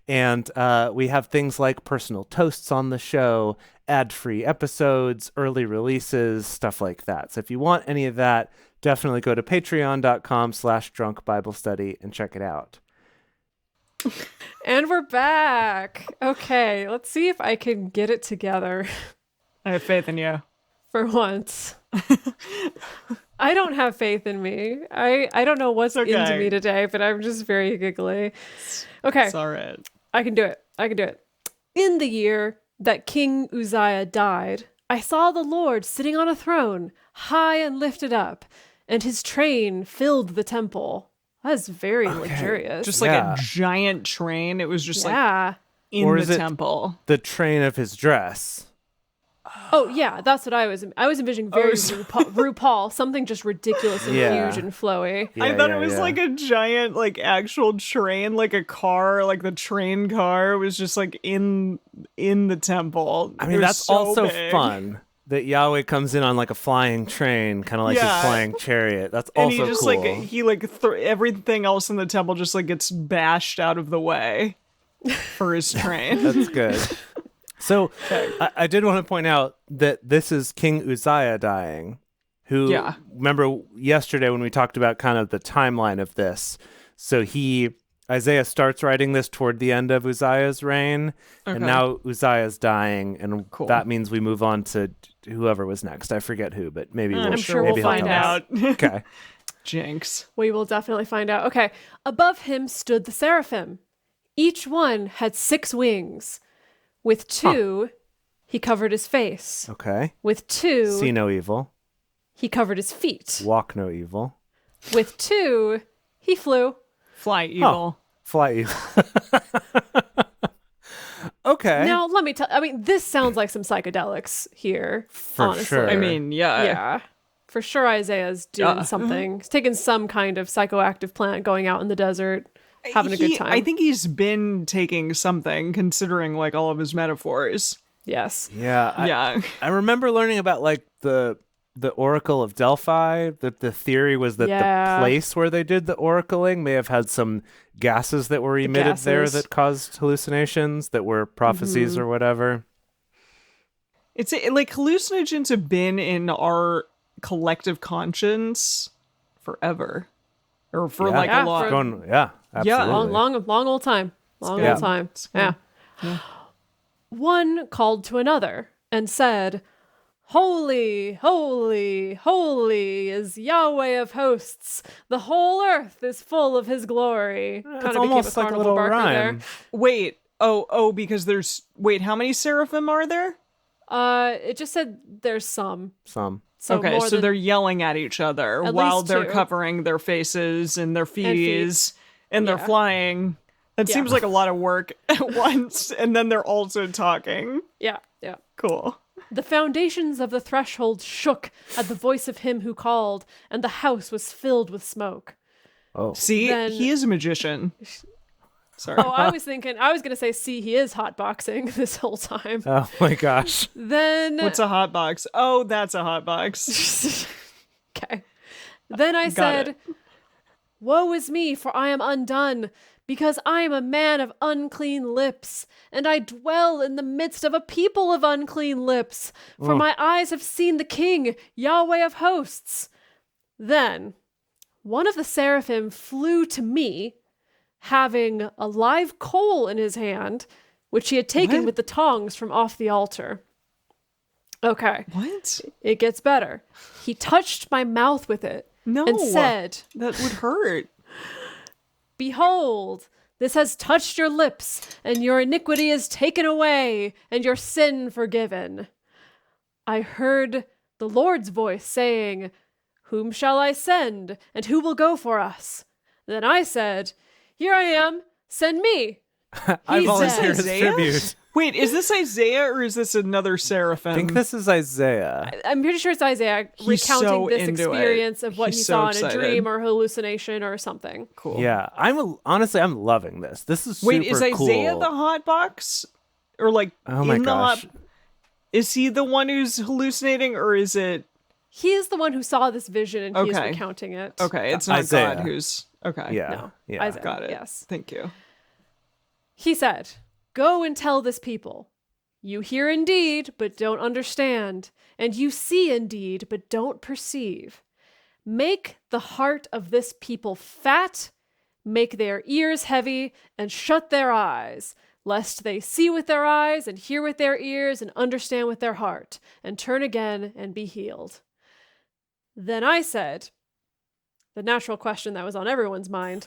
And we have things like personal toasts on the show, ad-free episodes, early releases, stuff like that. So if you want any of that, definitely go to patreon.com/drunkbiblestudy and check it out.
And we're back. Okay, let's see if I can get it together
I have faith in you.
for once. I don't have faith in me. I don't know what's
okay.
into me today, but I'm just very giggly. Okay.
It's all right.
I can do it. In the year that King Uzziah died, I saw the Lord sitting on a throne, high and lifted up, and his train filled the temple. That's very luxurious.
Just like a giant train. It was just like in
Or
the
is it
temple.
the train of his dress?
Oh yeah, that's what I was envisioning. Very RuPaul, something just ridiculous and huge and flowy.
Yeah,
I thought it was like a giant, like actual train, like a car, like the train car was just like in the temple.
I mean, that's so also big. Fun. That Yahweh comes in on like a flying train, kind of like his flying chariot. That's also cool. And
he just everything else in the temple just like gets bashed out of the way for his train.
That's good. So I did want to point out that this is King Uzziah dying, who, remember yesterday when we talked about kind of the timeline of this. So Isaiah starts writing this toward the end of Uzziah's reign, and now Uzziah's dying, and that means we move on to whoever was next. I forget who, but maybe
I'm sure we'll find out.
Okay.
Jinx.
We will definitely find out. Okay. Above him stood the seraphim. Each one had 6 wings. With 2, he covered his face.
Okay.
With 2,
see no evil.
He covered his feet.
Walk no evil.
With 2, he flew.
Fly evil.
Fly evil. Okay.
Now, let me tell this sounds like some psychedelics here.
For
honestly.
sure.
I mean, yeah.
Yeah. For sure, Isaiah's doing something. He's taking some kind of psychoactive plant, going out in the desert, having a good time.
I think he's been taking something, considering like all of his metaphors.
Yes.
Yeah. I remember learning about like the Oracle of Delphi. That the theory was that the place where they did the oracling may have had some gases that were emitted there that caused hallucinations that were prophecies or whatever.
It's like hallucinogens have been in our collective conscience forever, or for like a lot.
Absolutely.
Long old time. Old time. Yeah. One called to another and said, "Holy, holy, holy is Yahweh of hosts. The whole earth is full of his glory."
It's almost like a little rhyme.
Wait. Because there's... Wait, how many seraphim are there?
It just said there's some.
Some.
So
okay, so they're yelling at each other while they're
2.
covering their faces and their feet, and they're flying. That seems like a lot of work at once, and then they're also talking.
Yeah.
Cool.
The foundations of the threshold shook at the voice of him who called, and the house was filled with smoke.
Oh.
See, he is a magician. Sorry.
Oh, I was going to say, see, he is hotboxing this whole time.
Oh my gosh.
Then...
What's a hotbox? Oh, that's a hotbox.
Okay. Then I said, "Woe is me, for I am undone, because I am a man of unclean lips, and I dwell in the midst of a people of unclean lips, for my eyes have seen the King, Yahweh of hosts." Then one of the seraphim flew to me, having a live coal in his hand, which he had taken with the tongs from off the altar. Okay.
What?
It gets better. He touched my mouth with it and said,
"That would hurt."
"Behold, this has touched your lips, and your iniquity is taken away, and your sin forgiven." I heard the Lord's voice saying, "Whom shall I send, and who will go for us?" Then I said, "Here I am, send me."
I volunteer as tribute.
Wait, is this Isaiah or is this another seraphim?
I think this is Isaiah.
I'm pretty sure it's Isaiah
He's
recounting
so
this
into
experience of what
He's
he
so
saw in
excited.
a dream or hallucination or something.
Cool.
Yeah, honestly, I'm loving this. This is
Wait,
super
is Isaiah
cool.
the hot box? Or like
Oh my
in the
gosh.
hot... Is he the one who's hallucinating or is it...
He is the one who saw this vision and he is
Okay.
recounting it.
Okay, it's not
Isaiah.
God who's... Okay.
Yeah,
No,
yeah.
Isaiah.
Got it.
Yes.
Thank you.
He said, "Go and tell this people. You hear indeed, but don't understand. And you see indeed, but don't perceive. Make the heart of this people fat, make their ears heavy, and shut their eyes, lest they see with their eyes, and hear with their ears, and understand with their heart, and turn again and be healed." Then I said, the natural question that was on everyone's mind,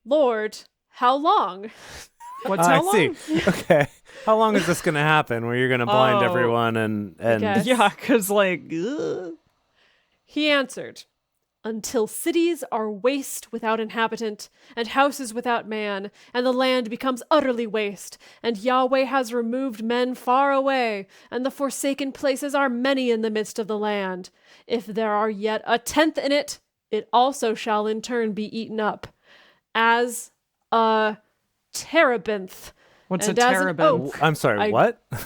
"Lord, how long?"
What's how
I
long?
see. Okay. How long is this going to happen where you're going to blind
Oh.
everyone and
guess.
Yeah, because like... ugh.
He answered, "Until cities are waste without inhabitant, and houses without man, and the land becomes utterly waste, and Yahweh has removed men far away, and the forsaken places are many in the midst of the land. If there are yet a tenth in it, it also shall in turn be eaten up, as a terebinth."
What's
and
a
as an
terebinth?
oak.
I'm sorry,
I-
what?
A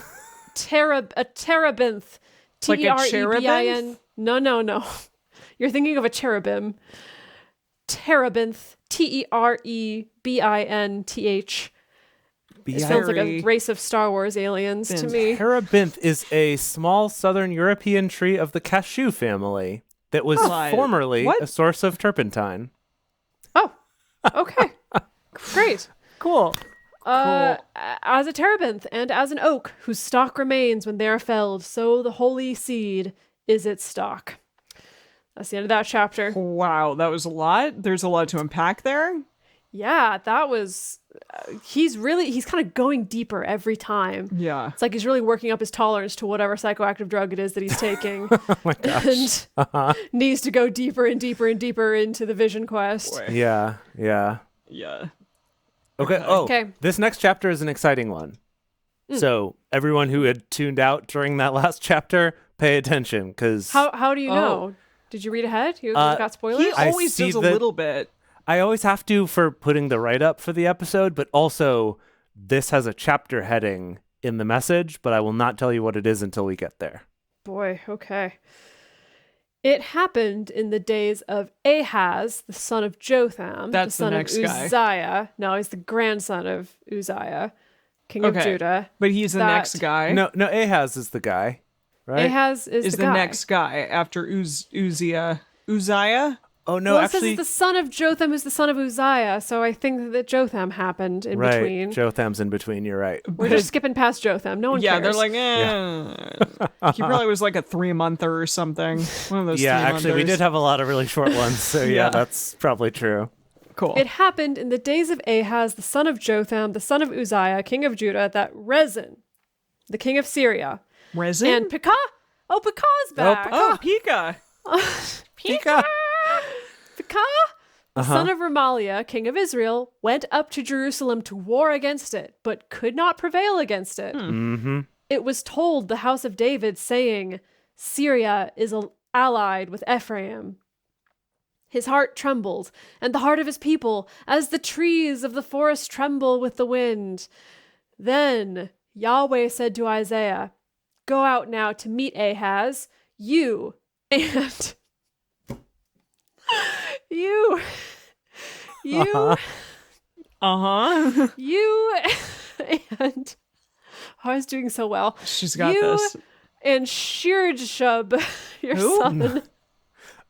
terebinth.
Like a
Terebin. No. You're thinking of a cherubim. Terebinth. Terebinth. It sounds like a
Very-
race of Star Wars aliens to me.
Terebinth is a small southern European tree of the cashew family that was
What?
formerly
What?
a source of turpentine.
Oh, okay. Great.
Cool.
As a terebinth and as an oak whose stalk remains when they are felled, so the holy seed is its stalk. That's the end of that chapter.
Wow, that was a lot. There's a lot to unpack there.
Yeah, that was. He's kind of going deeper every time.
Yeah.
It's like he's really working up his tolerance to whatever psychoactive drug it is that he's taking.
Oh my gosh.
And needs to go deeper and deeper and deeper into the vision quest.
Boy.
Yeah.
Yeah.
Okay. Oh,
Okay.
This next chapter is an exciting one. So everyone who had tuned out during that last chapter, pay attention, because
How do you know? Did you read ahead? You got spoilers?
He
I
always
see
does a
that-
little bit.
I always have to for putting the write-up for the episode, but also this has a chapter heading in the message, but I will not tell you what it is until we get there.
Boy, okay. It happened in the days of Ahaz, the son of Jotham,
That's
the
the
son
next
of
guy.
Uzziah. No, he's the grandson of Uzziah, king of
Okay.
Judah.
But he's the
That-
next guy.
No, Ahaz is the guy, right?
Ahaz is
the
guy.
next guy after Uzziah. Uzziah?
Oh no,
Well, it
actually,
says it's the son of Jotham who's the son of Uzziah, so I think that Jotham happened in
right.
between.
Jotham's in between. You're right.
We're just skipping past Jotham. No one
Yeah,
cares.
they're like, he probably was like a 3-monther or something. One of those
Yeah,
3-monthers.
actually, we did have a lot of really short ones, so yeah,
Yeah.
that's probably true.
Cool.
It happened in the days of Ahaz, the son of Jotham, the son of Uzziah, king of Judah, that Rezin, the king of Syria,
Resin?
and Pekah. Oh, Pekah's back.
Oh, Pika.
Pika.
Pekah, the son of Remaliah, king of Israel, went up to Jerusalem to war against it, but could not prevail against it.
Mm-hmm.
It was told the house of David, saying, "Syria is allied with Ephraim." His heart trembled, and the heart of his people, as the trees of the forest tremble with the wind. Then Yahweh said to Isaiah, "Go out now to meet Ahaz, you and you
Uh-huh.
you and I was doing so well.
She's got
You
this.
and Shirjashub, your
Who?
son.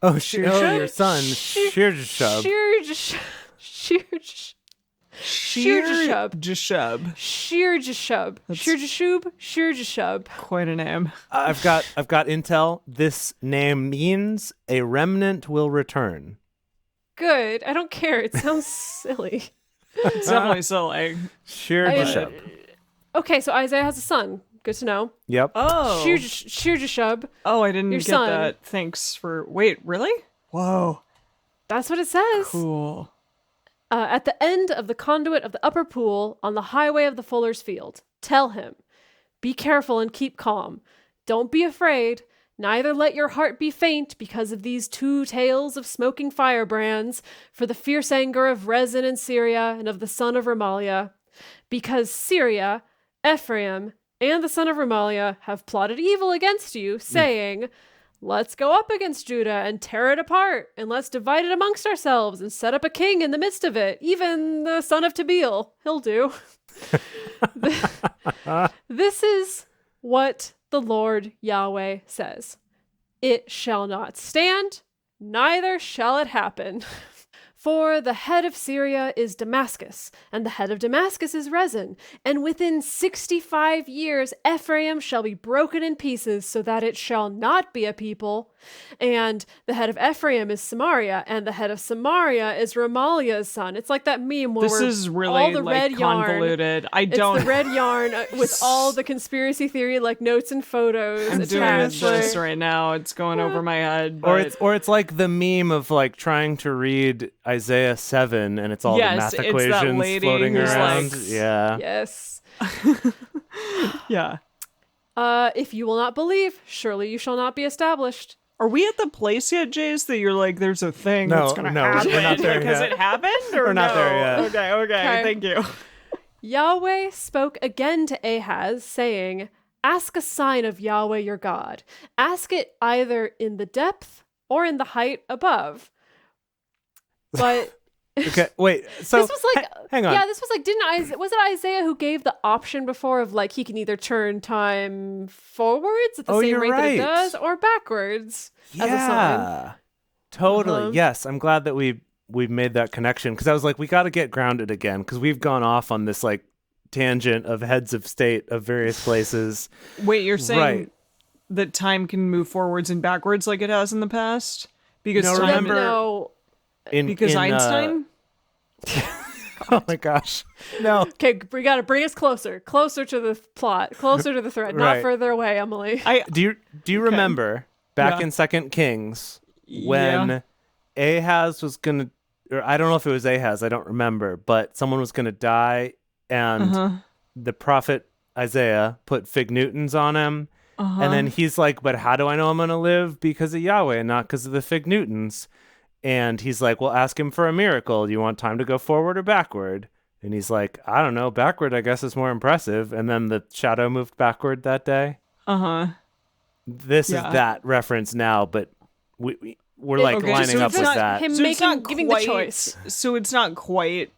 Oh, your son, Shirjashub.
Jashub.
Shirjashub.
Quite a name.
I've got intel. This name means a remnant will return.
Good. I don't care. It sounds silly.
It's definitely silly.
Shirjashub.
Okay, so Isaiah has a son. Good to know.
Yep.
Oh.
Shirjashub.
Oh, I didn't
Your
get
son.
that. Thanks for... Wait, really? Whoa.
That's what it says.
Cool.
At the end of the conduit of the upper pool on the highway of the fuller's field. Tell him, be careful and keep calm. Don't be afraid. Neither let your heart be faint because of these 2 tales of smoking firebrands, for the fierce anger of Rezin and Syria and of the son of Remaliah. Because Syria, Ephraim, and the son of Remaliah have plotted evil against you, saying, let's go up against Judah and tear it apart, and let's divide it amongst ourselves and set up a king in the midst of it, even the son of Tabeel. He'll do. This is what the Lord Yahweh says. It shall not stand, neither shall it happen. For the head of Syria is Damascus, and the head of Damascus is Rezin. And within 65 years Ephraim shall be broken in pieces, so that it shall not be a people. And the head of Ephraim is Samaria, and the head of Samaria is Remaliah's son. It's like that meme where
This is really
all the
like
red
convoluted.
Yarn.
It's
the red yarn with all the conspiracy theory like notes and photos.
I'm doing
attached.
this right now. It's going over my head.
Or it's like the meme of like trying to read Isaiah 7 and it's all the math
it's that
equations
lady
floating
who's
around.
like-
Yeah.
Yes.
Yeah.
If you will not believe, surely you shall not be established.
Are we at the place yet, Jace, that you're like, there's a thing
No,
that's going to
no,
happen?
we're not there
Like, has
yet.
it happened? Or
We're not
no?
there yet.
Okay, thank you.
Yahweh spoke again to Ahaz, saying, ask a sign of Yahweh your God. Ask it either in the depth or in the height above. But
Okay, wait. So
this was like,
hang on.
yeah, this was like, was it Isaiah who gave the option before of like, he can either turn time forwards at the same
you're
rate that it
right.
does or backwards as a sign?
Yeah. Totally.
Uh-huh.
Yes, I'm glad that we made that connection because I was like, we got to get grounded again because we've gone off on this like tangent of heads of state of various places.
Wait, you're saying
Right.
that time can move forwards and backwards like it has in the past? Because
No,
time
remember-
No.
because Einstein?
Oh my gosh. No.
Okay, we got to bring us closer to the plot, closer to the thread, not
Right.
further away, Emily.
Do you remember back in 2 Kings when Ahaz was going to, or I don't know if it was Ahaz, I don't remember, but someone was going to die and the prophet Isaiah put fig Newtons on him. And then he's like, but how do I know I'm going to live? Because of Yahweh and not because of the fig Newtons. And he's like, well, ask him for a miracle. Do you want time to go forward or backward? And he's like, I don't know. Backward, I guess, is more impressive. And then the shadow moved backward that day. This is that reference now, but we're like
Okay,
lining
so
up
it's
with
not
that.
him
So it's not
giving the choice.
So it's not quite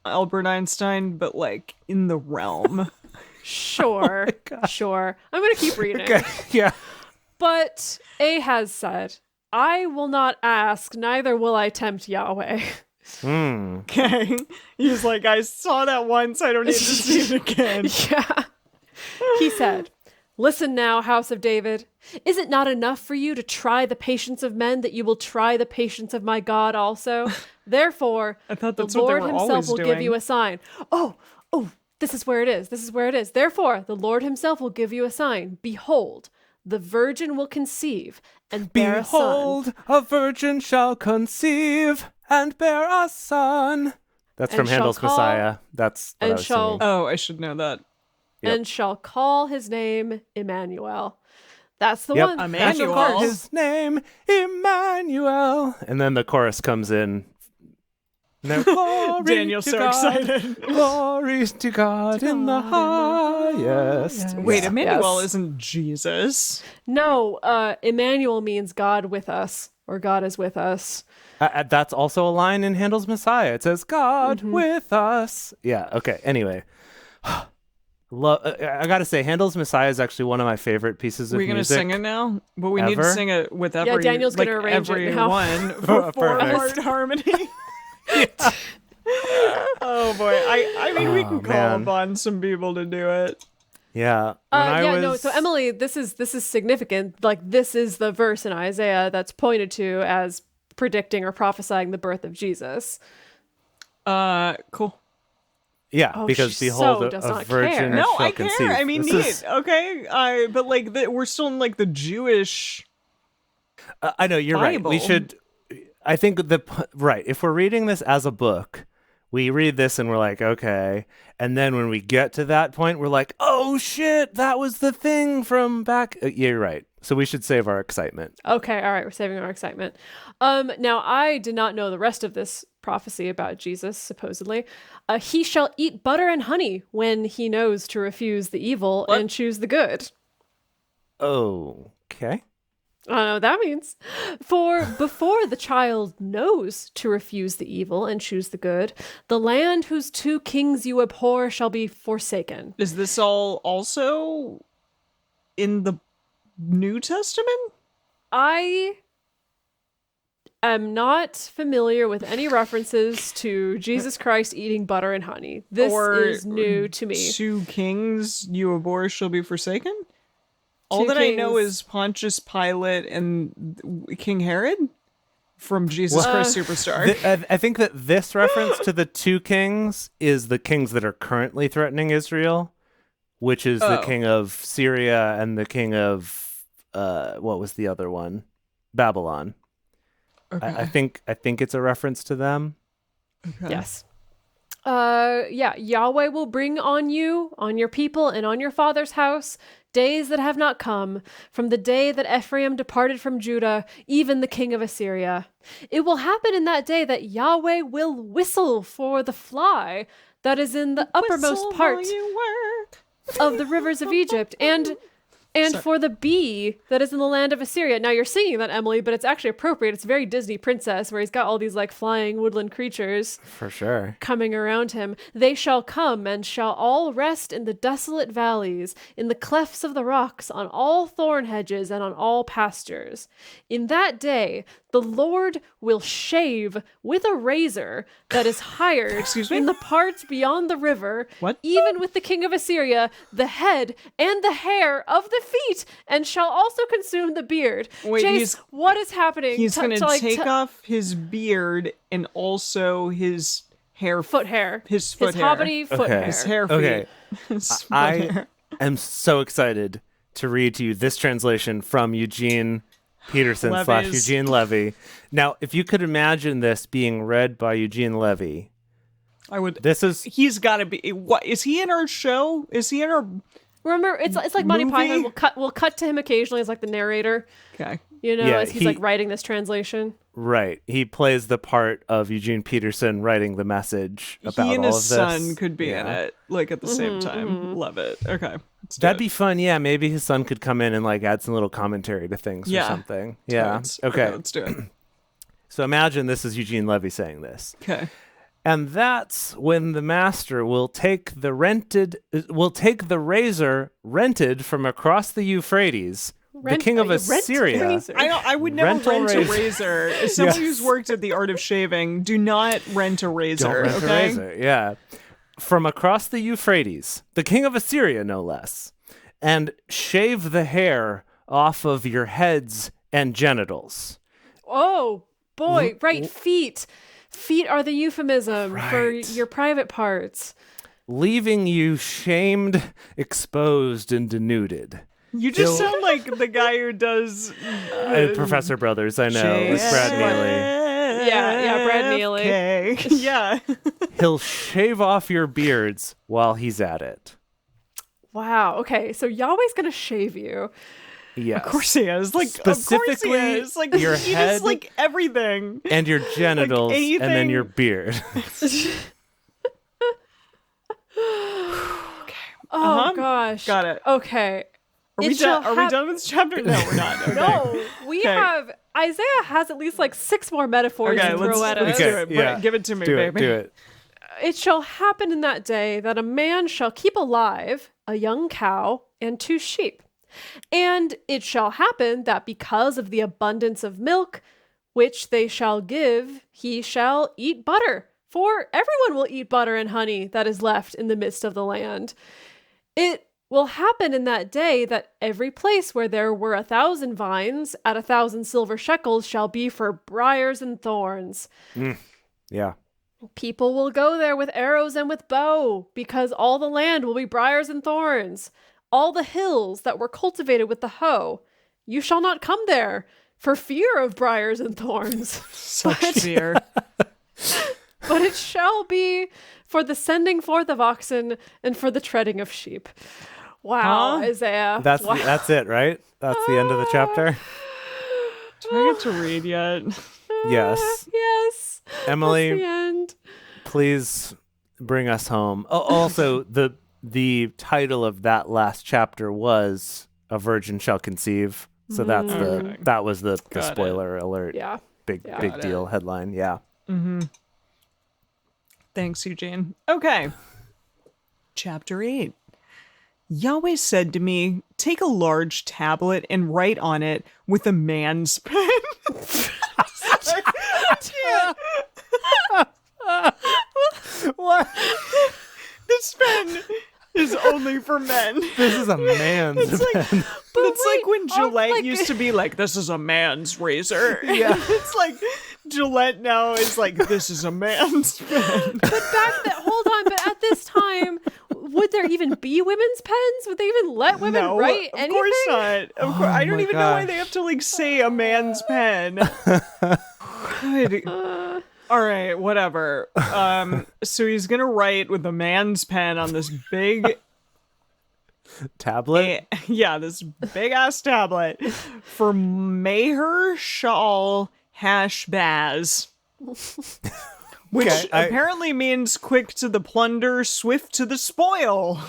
Albert Einstein, but like in the realm.
Sure, sure. I'm going to keep reading.
Okay, yeah.
But Ahaz said, I will not ask, neither will I tempt Yahweh.
Okay. He's like, I saw that once. I don't need to see it again.
Yeah. He said, listen now, house of David. Is it not enough for you to try the patience of men that you will try the patience of my God also? Therefore,
I thought that's
the
what they
Lord
were
himself
always
will give
doing.
you a sign. Oh, this is where it is. This is where it is. Therefore, the Lord himself will give you a sign. Behold, the virgin will conceive and bear a son.
Behold, a virgin shall conceive and bear a son. That's
And
from
shall
Handel's
call-
Messiah. That's what
and
I was
shall-
singing.
Oh, I should know that.
Yep.
And shall call his name Emmanuel. That's the
Yep.
one.
Emmanuel.
That's the
Call
verse.
his name Emmanuel. And then the chorus comes in. No, glory
Daniel's
to
so
God.
excited.
Glory to God in the highest.
Wait, Emmanuel
Yes.
isn't Jesus.
No, Emmanuel means God with us, or God is with us.
That's also a line in Handel's Messiah. It says, God with us. Yeah, okay. Anyway. I gotta say, Handel's Messiah is actually one of my favorite pieces of
We're gonna
music.
sing it now, but we need to
ever?
sing it with every.
Daniel's
like,
gonna arrange it now.
everyone for
Perfect.
four-part harmony. Oh boy, I mean we can call
man.
upon some people to do it.
Yeah. When
No. So Emily, this is significant. Like this is the verse in Isaiah that's pointed to as predicting or prophesying the birth of Jesus.
Cool.
Yeah,
Oh,
because
she
behold,
so does
a
not
virgin
care.
No,
shall
I care.
conceive.
I mean,
This
neat.
is-
Okay. But like, we're still in like the Jewish.
I know you're right. We
Bible.
should. I think right. If we're reading this as a book, We read this and we're like, okay. And then when we get to that point, we're like, oh shit, that was the thing from back. Yeah, you're right. So we should save our excitement.
Okay, all right, we're saving our excitement. Now I did not know the rest of this prophecy about Jesus, supposedly. He shall eat butter and honey when he knows to refuse the evil and choose the good.
Okay.
I don't know what that means. For before the child knows to refuse the evil and choose the good, the land whose two kings you abhor shall be forsaken.
Is this all also in the New Testament?
I am not familiar with any references to Jesus Christ eating butter and honey. This is new to me.
Two kings you abhor shall be forsaken? All that I know is Pontius Pilate and King Herod from Jesus Christ Superstar.
I think that this reference to the two kings is the kings that are currently threatening Israel, which is the king of Syria and the king of, what was the other one? Babylon. Okay. I think it's a reference to them.
Okay. Yes. Yahweh will bring on you, on your people, and on your father's house days that have not come, from the day that Ephraim departed from Judah, even the king of Assyria. It will happen in that day that Yahweh will whistle for the fly that is in the uppermost part of the rivers of Egypt, and for the bee that is in the land of Assyria. Now you're singing that, Emily, but it's actually appropriate. It's very Disney princess, where he's got all these like flying woodland creatures
for sure
coming around him. They shall come and shall all rest in the desolate valleys, in the clefts of the rocks, on all thorn hedges and on all pastures. In that day, the Lord will shave with a razor that is hired in the parts beyond the river, even with the king of Assyria, the head and the hair of the feet, and shall also consume the beard.
Wait,
Jace, what is happening?
He's going to take off his beard and also his hair.
Foot hair.
His foot hair.
Hobbity foot hair.
His hair feet.
Okay.
His foot
I
hair.
am so excited to read to you this translation from Eugene Peterson / Eugene Levy. Now, if you could imagine this being read by Eugene Levy,
I would.
He's
got to be. What is he in our show? Is he in our?
Remember, it's like Monty Python. We'll cut to him occasionally as like the narrator.
Okay.
You know, as he's like writing this translation.
Right. He plays the part of Eugene Peterson writing the message about all of this.
He and his son could be in it, like at the same time. Love it. Okay.
That'd be fun. Yeah. Maybe his son could come in and like add some little commentary to things or something. Yeah. Okay.
Let's do it.
So imagine this is Eugene Levy saying this.
Okay.
And that's when the master will take the razor rented from across the Euphrates. The king of Assyria.
I would never rent a razor. As someone who's worked at the art of shaving, do not rent a razor.
Don't rent a razor. Yeah. From across the Euphrates, the king of Assyria, no less, and shave the hair off of your heads and genitals.
Oh, boy. Right. Feet. Feet are the euphemism for your private parts.
Leaving you shamed, exposed, and denuded.
You just sound like the guy who does
Professor Brothers, I know. With Brad Neely.
Yeah, Brad Neely.
Okay. Yeah.
He'll shave off your beards while he's at it.
Wow. Okay, so Yahweh's gonna shave you.
Yes.
Of course he is. Like,
specifically,
of course he is. Like,
your
he
head,
does, like, everything.
And your genitals,
like
and then your beard.
Oh, gosh.
Got it.
Okay.
Are we done with this chapter? No, we're not. Okay.
No, we have... Isaiah has at least, like, 6 more metaphors to throw at us.
Let's do it. Yeah. Give it to me, baby.
Do it.
It shall happen in that day that a man shall keep alive a young cow and 2 sheep. And it shall happen that because of the abundance of milk, which they shall give, he shall eat butter. For everyone will eat butter and honey that is left in the midst of the land. It will happen in that day that every place where there were 1,000 vines at 1,000 silver shekels shall be for briars and thorns.
Yeah.
People will go there with arrows and with bow, because all the land will be briars and thorns. All the hills that were cultivated with the hoe, you shall not come there for fear of briars and thorns.
Such fear.
but it shall be for the sending forth of oxen and for the treading of sheep. Wow, Isaiah.
That's it, right? That's the end of the chapter?
Do I get to read yet?
Yes.
Yes.
Emily,
That's the end.
please bring us home. Oh, also, the title of that last chapter was "A Virgin Shall Conceive," so that was the spoiler alert.
Yeah.
Big deal headline. Yeah.
Mm-hmm. Thanks, Eugene. Okay. Chapter 8. Yahweh said to me, "Take a large tablet and write on it with a man's pen."
What?
This pen is only for men.
This is a man's pen.
It's like when Gillette used to be like, "This is a man's razor."
Yeah.
It's like Gillette now is like, "This is a man's pen."
Hold on, but at this time, would there even be women's pens? Would they even let women write anything?
Of course not. Of course, I don't even know why they have to like say a man's pen. Good. All right, whatever. So he's gonna write with a man's pen on this big
tablet.
This big ass tablet for Maher Shal Hashbaz. Which apparently means quick to the plunder, swift to the spoil.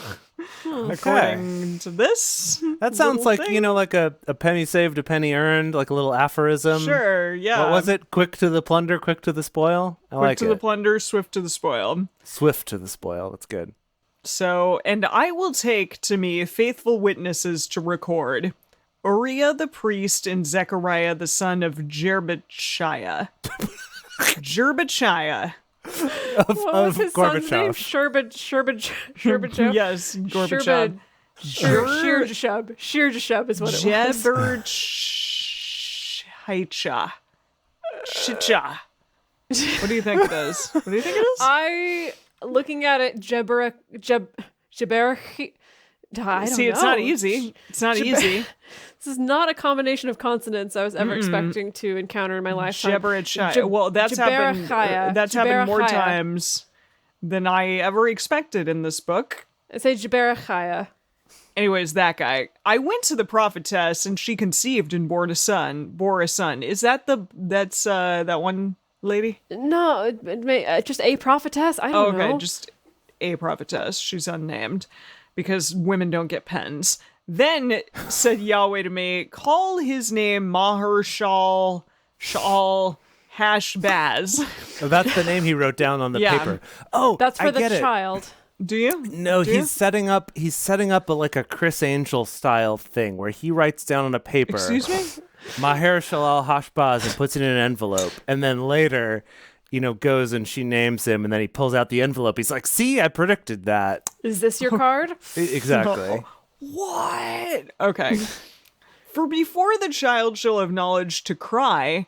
According to this.
That sounds like,
thing.
Like a penny saved, a penny earned, like a little aphorism.
Sure, yeah.
What was it? Quick to the plunder, quick to the spoil?
Quick to the plunder, swift to the spoil.
Swift to the spoil. That's good.
So, and I will take to me faithful witnesses to record. Uriah the priest and Zechariah the son of Jerbechiah. Jerbechiah.
Of
his
Gorbachev.
son's name? Sherbet.
Yes, Gorbachev.
Sherbet is what it was.
Shicha. What do you think it is? What do you think it is?
Looking at it, Jebber. I don't
See, it's
know.
not easy. It's not easy.
This is not a combination of consonants I was ever expecting to encounter in my lifetime.
Well, that's happened. That's happened more times than I ever expected in this book.
I say Jaberachaya.
Anyways, that guy. I went to the prophetess, and she conceived and bore a son. Is that that one lady?
No, just a prophetess. I don't know.
Okay, just a prophetess. She's unnamed because women don't get pens. Then said Yahweh to me, "Call his name Maher Shal Hashbaz."
Oh, that's the name he wrote down on the paper. Oh,
that's for the
get it.
child.
Do you?
No, he's setting up like a Chris Angel style thing where he writes down on a paper.
Excuse me?
Maher Shalal Hashbaz and puts it in an envelope, and then later, goes and she names him, and then he pulls out the envelope. He's like, "See, I predicted that."
Is this your card?
Exactly.
What? Okay. For before the child shall have knowledge to cry.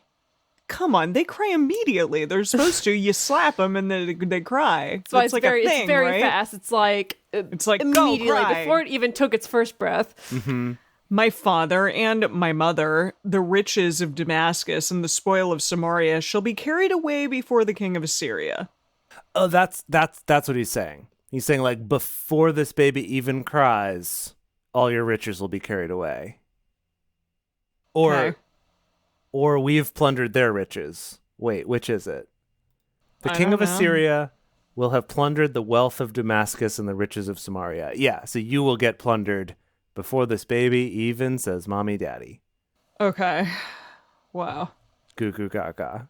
Come on, they cry immediately. They're supposed to. You slap them and then they cry.
So it's
like
very,
a thing,
it's very
right?
fast. It's like
go
immediately
cry.
before it even took its first breath.
Mm-hmm.
My father and my mother, the riches of Damascus and the spoil of Samaria shall be carried away before the king of Assyria.
Oh, that's what he's saying. He's saying, like, before this baby even cries, all your riches will be carried away. Or we've plundered their riches. Wait, which is it? The king of Assyria will have plundered the wealth of Damascus and the riches of Samaria. Yeah, so you will get plundered before this baby even says mommy daddy.
Okay. Wow.
Goo goo gaga.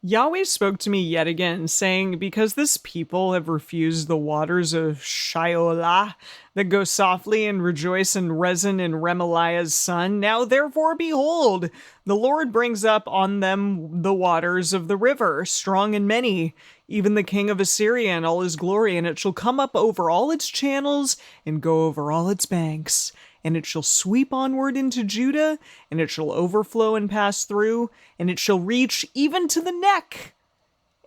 Yahweh spoke to me yet again, saying, because this people have refused the waters of Shiolah that go softly and rejoice in Rezin and Remaliah's son, now therefore behold, the Lord brings up on them the waters of the river, strong and many, even the king of Assyria and all his glory, and it shall come up over all its channels and go over all its banks. And it shall sweep onward into Judah, and it shall overflow and pass through, and it shall reach even to the neck.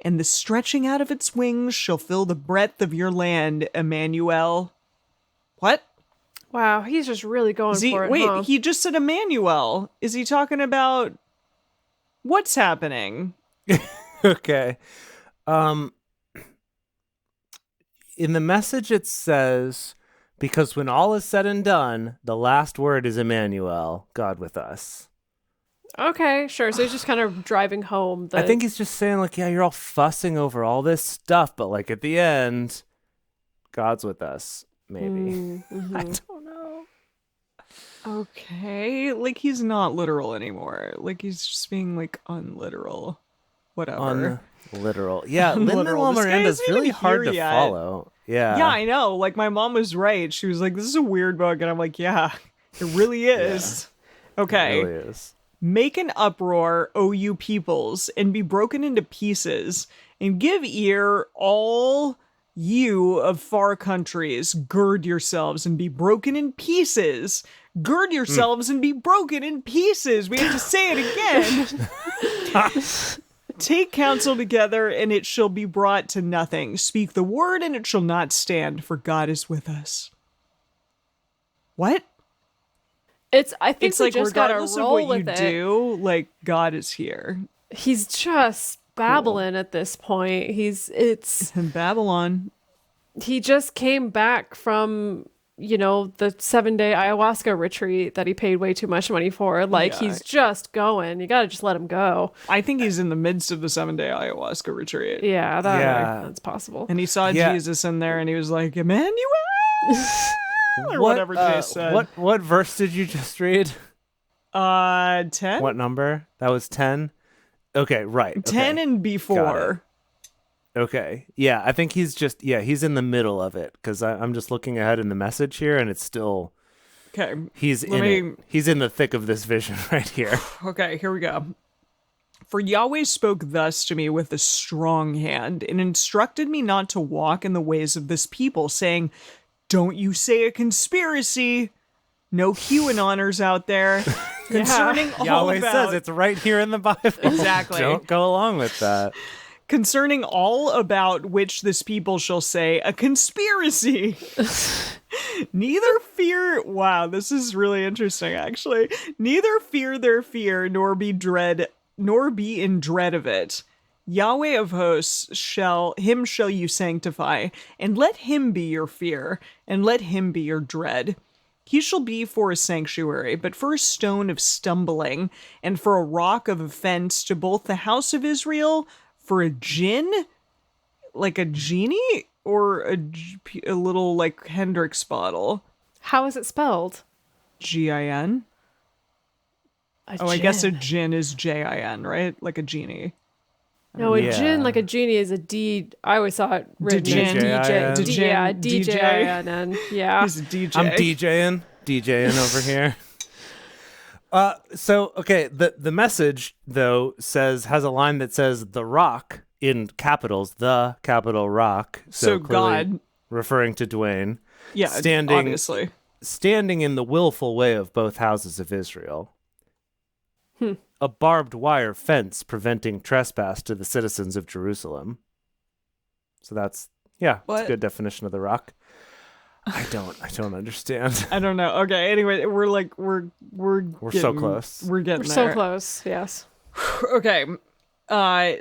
And the stretching out of its wings shall fill the breadth of your land, Emmanuel. What?
Wow, he's just really going for it.
Wait,
huh?
he just said Emmanuel. Is he talking about what's happening?
Okay. In the message it says, because when all is said and done, the last word is Emmanuel, God with us.
Okay, sure. So he's just kind of driving home.
I think he's just saying, like, yeah, you're all fussing over all this stuff, but, like, at the end, God's with us, maybe. I don't know.
Okay, like he's not literal anymore. Like he's just being like unliteral. Whatever.
Unliteral. Yeah, Lin-Manuel Miranda's really hard to follow. Yeah.
Yeah, I know. Like my mom was right. She was like, this is a weird book. And I'm like, yeah, it really is. Yeah, okay.
It really is.
Make an uproar, O you peoples, and be broken into pieces, and give ear, all you of far countries. Gird yourselves and be broken in pieces. Gird yourselves and be broken in pieces. We have to say it again. Take counsel together, and it shall be brought to nothing. Speak the word, and it shall not stand, for God is with us. What?
I think
it's
we
like
just
regardless
gotta
of
roll
what you
with it.
do, like God is here.
He's just babbling at this point.
In Babylon.
He just came back from, the 7-day ayahuasca retreat that he paid way too much money for. Like, he's just going. You gotta just let him go.
I think he's in the midst of the 7-day ayahuasca retreat.
Yeah, that's possible.
And he saw Jesus in there, and he was like, Emmanuel! Or whatever they said.
What verse did you just read?
10?
What number? That was 10? Okay, right.
10 and before.
Okay. Yeah, I think he's in the middle of it, because I'm just looking ahead in the message here, and it's still...
Okay.
He's in the thick of this vision right here.
Okay, here we go. For Yahweh spoke thus to me with a strong hand, and instructed me not to walk in the ways of this people, saying, don't you say a conspiracy. No QAnoners out there. Concerning all
Yahweh
about...
says it's right here in the Bible.
Exactly.
Don't go along with that.
Concerning all about which this people shall say a conspiracy. Neither fear... Wow, this is really interesting, actually. Neither fear their fear, nor be in dread of it. Yahweh of hosts shall you sanctify, and let him be your fear, and let him be your dread. He shall be for a sanctuary, but for a stone of stumbling, and for a rock of offense to both the house of Israel, for a jinn, like a genie, or a little like Hendrix bottle.
How is it spelled?
Gin. I guess a jinn is Jin, right? Like a genie.
No, a jinn, like a genie, is a D. I always saw it written as DJ. Yeah, DJ. Yeah.
He's a DJ.
I'm DJing over here. So, okay, the message, though, has a line that says, the rock, in capitals, the capital rock. So
God.
Referring to Dwayne.
Yeah, obviously.
Standing in the willful way of both houses of Israel. A barbed wire fence preventing trespass to the citizens of Jerusalem. So that's a good definition of the rock. I don't understand.
I don't know. Okay, anyway, we're
so close.
We're getting there.
So close, yes.
Okay.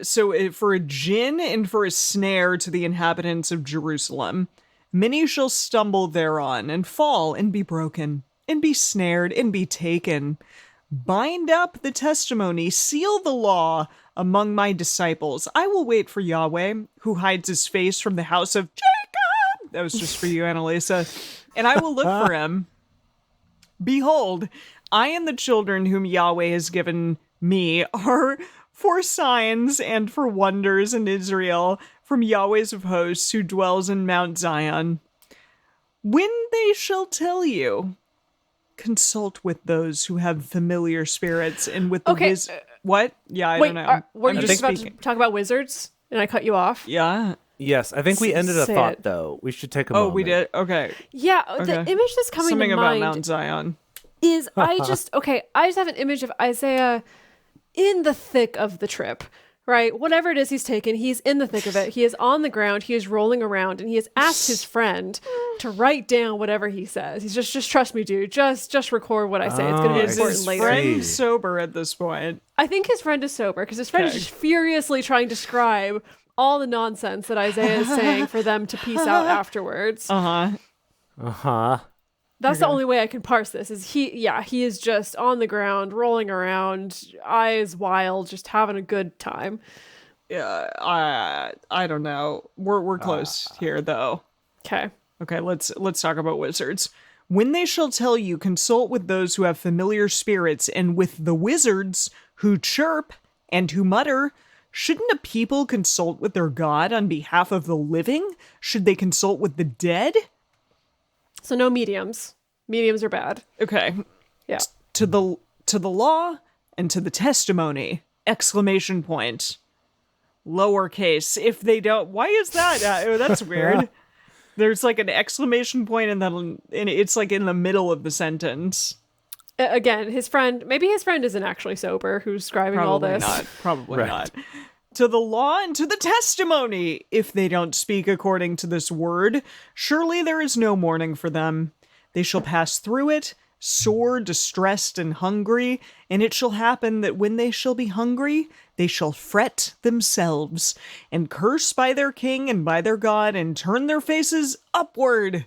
So for a gin and for a snare to the inhabitants of Jerusalem, many shall stumble thereon and fall and be broken and be snared and be taken. Bind up the testimony, seal the law among my disciples. I will wait for Yahweh, who hides his face from the house of Jacob. That was just for you, Annalisa. And I will look for him. Behold, I and the children whom Yahweh has given me are for signs and for wonders in Israel from Yahweh's of hosts who dwells in Mount Zion. When they shall tell you, consult with those who have familiar spirits and with the what? Yeah, I don't know.
Were you just about to talk about wizards and I cut you off?
Yeah.
Yes, I think we ended a thought, though. We should take a moment.
Oh, we did? Okay.
Yeah, the image that's coming
Something
to
about
mind
Mount Zion.
is I just have an image of Isaiah in the thick of the trip, right? Whatever it is he's taken, he's in the thick of it. He is on the ground, he is rolling around, and he has asked his friend to write down whatever he says. He's just trust me, dude. Just record what I say. It's going to be important later.
Is his friend sober at this point?
I think his friend is sober because his friend is just furiously trying to describe all the nonsense that Isaiah is saying for them to peace out afterwards. That's the only way I can parse this. Is he is just on the ground, rolling around, eyes wild, just having a good time.
Yeah, I don't know. We're close here though.
Okay,
let's talk about wizards. When they shall tell you, consult with those who have familiar spirits, and with the wizards who chirp and who mutter. Shouldn't a people consult with their God on behalf of the living? Should they consult with the dead?
So no mediums. Mediums are bad.
Okay.
Yeah.
To the law and to the testimony! Exclamation point. Lowercase. If they don't, why is that? That's weird. There's like an exclamation point and then it's like in the middle of the sentence.
Again, maybe his friend isn't actually sober who's scribing all this.
Probably not. To the law and to the testimony, if they don't speak according to this word, surely there is no mourning for them. They shall pass through it, sore, distressed, and hungry, and it shall happen that when they shall be hungry, they shall fret themselves, and curse by their king and by their God, and turn their faces upward.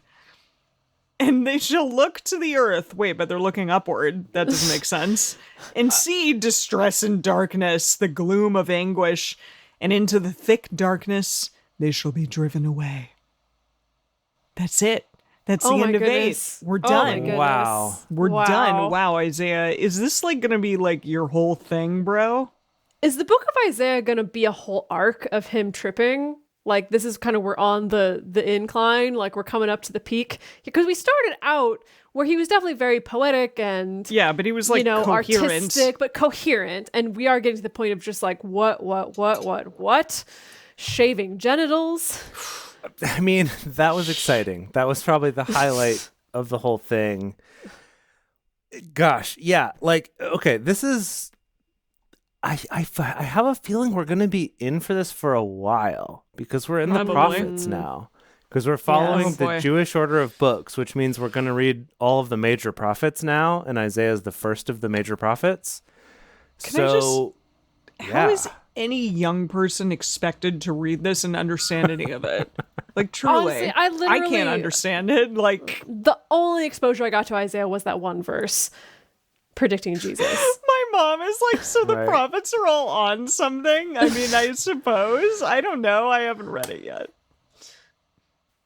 And they shall look to the earth. Wait, but they're looking upward. That doesn't make sense. And see distress and darkness, the gloom of anguish, and into the thick darkness they shall be driven away. That's it. That's the end of 8. We're done.
Wow.
We're done. Wow, Isaiah. Is this like going to be like your whole thing, bro?
Is the book of Isaiah going to be a whole arc of him tripping? Like, this is kind of, we're on the incline, like we're coming up to the peak. Because we started out where he was definitely very poetic and...
Yeah, but he was like coherent.
Artistic, but coherent. And we are getting to the point of just like, what? Shaving genitals.
I mean, that was exciting. That was probably the highlight of the whole thing. Gosh, yeah. Like, okay, this is... I have a feeling we're going to be in for this for a while because we're in the prophets now. Because we're following the Jewish order of books, which means we're going to read all of the major prophets now, and Isaiah is the first of the major prophets.
How is any young person expected to read this and understand any of it? Like, truly,
Honestly,
I can't understand it. Like,
the only exposure I got to Isaiah was that one verse predicting Jesus.
My mom is like, so the prophets are all on something? I mean, I suppose. I don't know. I haven't read it yet.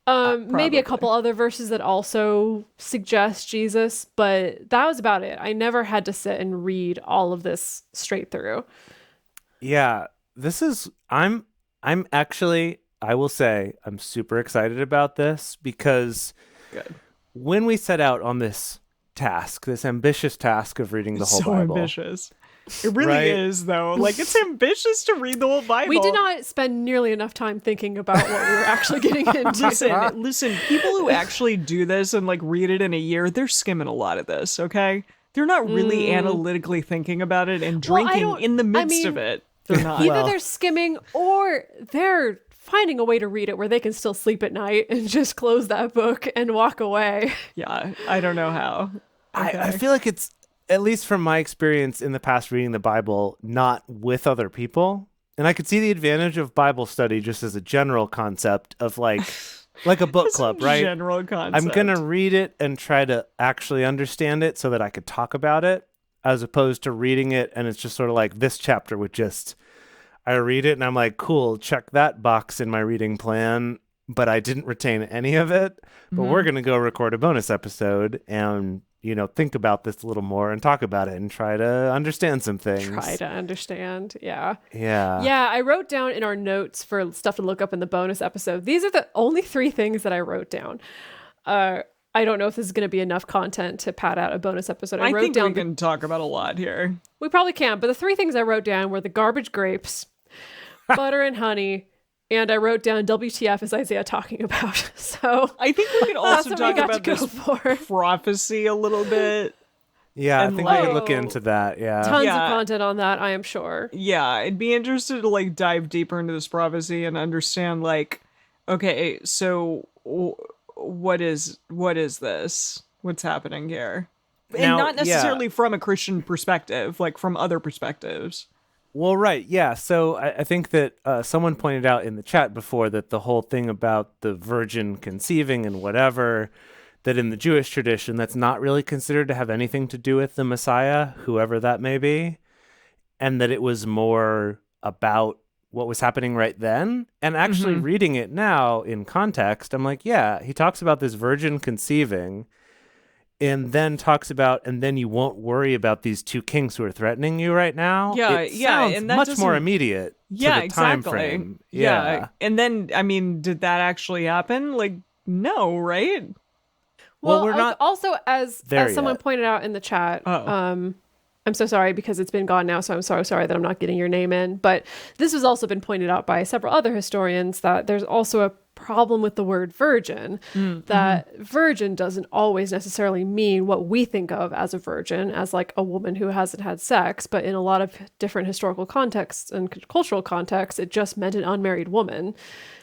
Maybe a couple other verses that also suggest Jesus, but that was about it. I never had to sit and read all of this straight through.
Yeah, I'm actually, I will say, I'm super excited about this because when we set out on this ambitious task of reading the whole Bible.
So ambitious. It really is, though. Like, it's ambitious to read the whole Bible.
We did not spend nearly enough time thinking about what we were actually getting into.
Listen, people who actually do this and, like, read it in a year, they're skimming a lot of this, okay? They're not really analytically thinking about it and drinking in the midst of it. They're not.
Either they're skimming or they're finding a way to read it where they can still sleep at night and just close that book and walk away.
Yeah, I don't know how. Okay.
I feel like it's, at least from my experience in the past reading the Bible, not with other people. And I could see the advantage of Bible study just as a general concept of like a book club, right?
General concept.
I'm going to read it and try to actually understand it so that I could talk about it, as opposed to reading it and it's just sort of like this chapter would just, I read it and I'm like, cool, check that box in my reading plan, but I didn't retain any of it. But we're going to go record a bonus episode and, you know, think about this a little more and talk about it and try to understand some things.
Yeah.
Yeah.
Yeah, I wrote down in our notes for stuff to look up in the bonus episode. These are the only 3 things that I wrote down. I don't know if this is going to be enough content to pad out a bonus episode.
I think we can talk about a lot here.
We probably can, but the 3 things I wrote down were the garbage grapes, butter and honey, and I wrote down WTF is Isaiah talking about. So
I think we could also talk about this
for.
prophecy a little bit.
Yeah, I think we could look into that. Yeah.
Tons of content on that, I am sure.
Yeah, I'd be interested to like dive deeper into this prophecy and understand like, okay, so what is this? What's happening here? And
Now,
not necessarily from a Christian perspective, like from other perspectives.
Well, right. Yeah. So I think that someone pointed out in the chat before that the whole thing about the virgin conceiving and whatever, that in the Jewish tradition, that's not really considered to have anything to do with the Messiah, whoever that may be, and that it was more about what was happening right then. And actually reading it now in context, I'm like, yeah, he talks about this virgin conceiving and then talks about, and then you won't worry about these two kings who are threatening you right now. It sounds
and that
much more immediate to the time frame.
Yeah. And then, I mean, did that actually happen? Like, no, right?
Well, we're not
also as someone
yet.
pointed out in the chat. I'm so sorry because it's been gone now, so I'm so sorry that I'm not getting your name in. But this has also been pointed out by several other historians that there's also a problem with the word virgin, that virgin doesn't always necessarily mean what we think of as a virgin, as like a woman who hasn't had sex, but in a lot of different historical contexts and cultural contexts, it just meant an unmarried woman.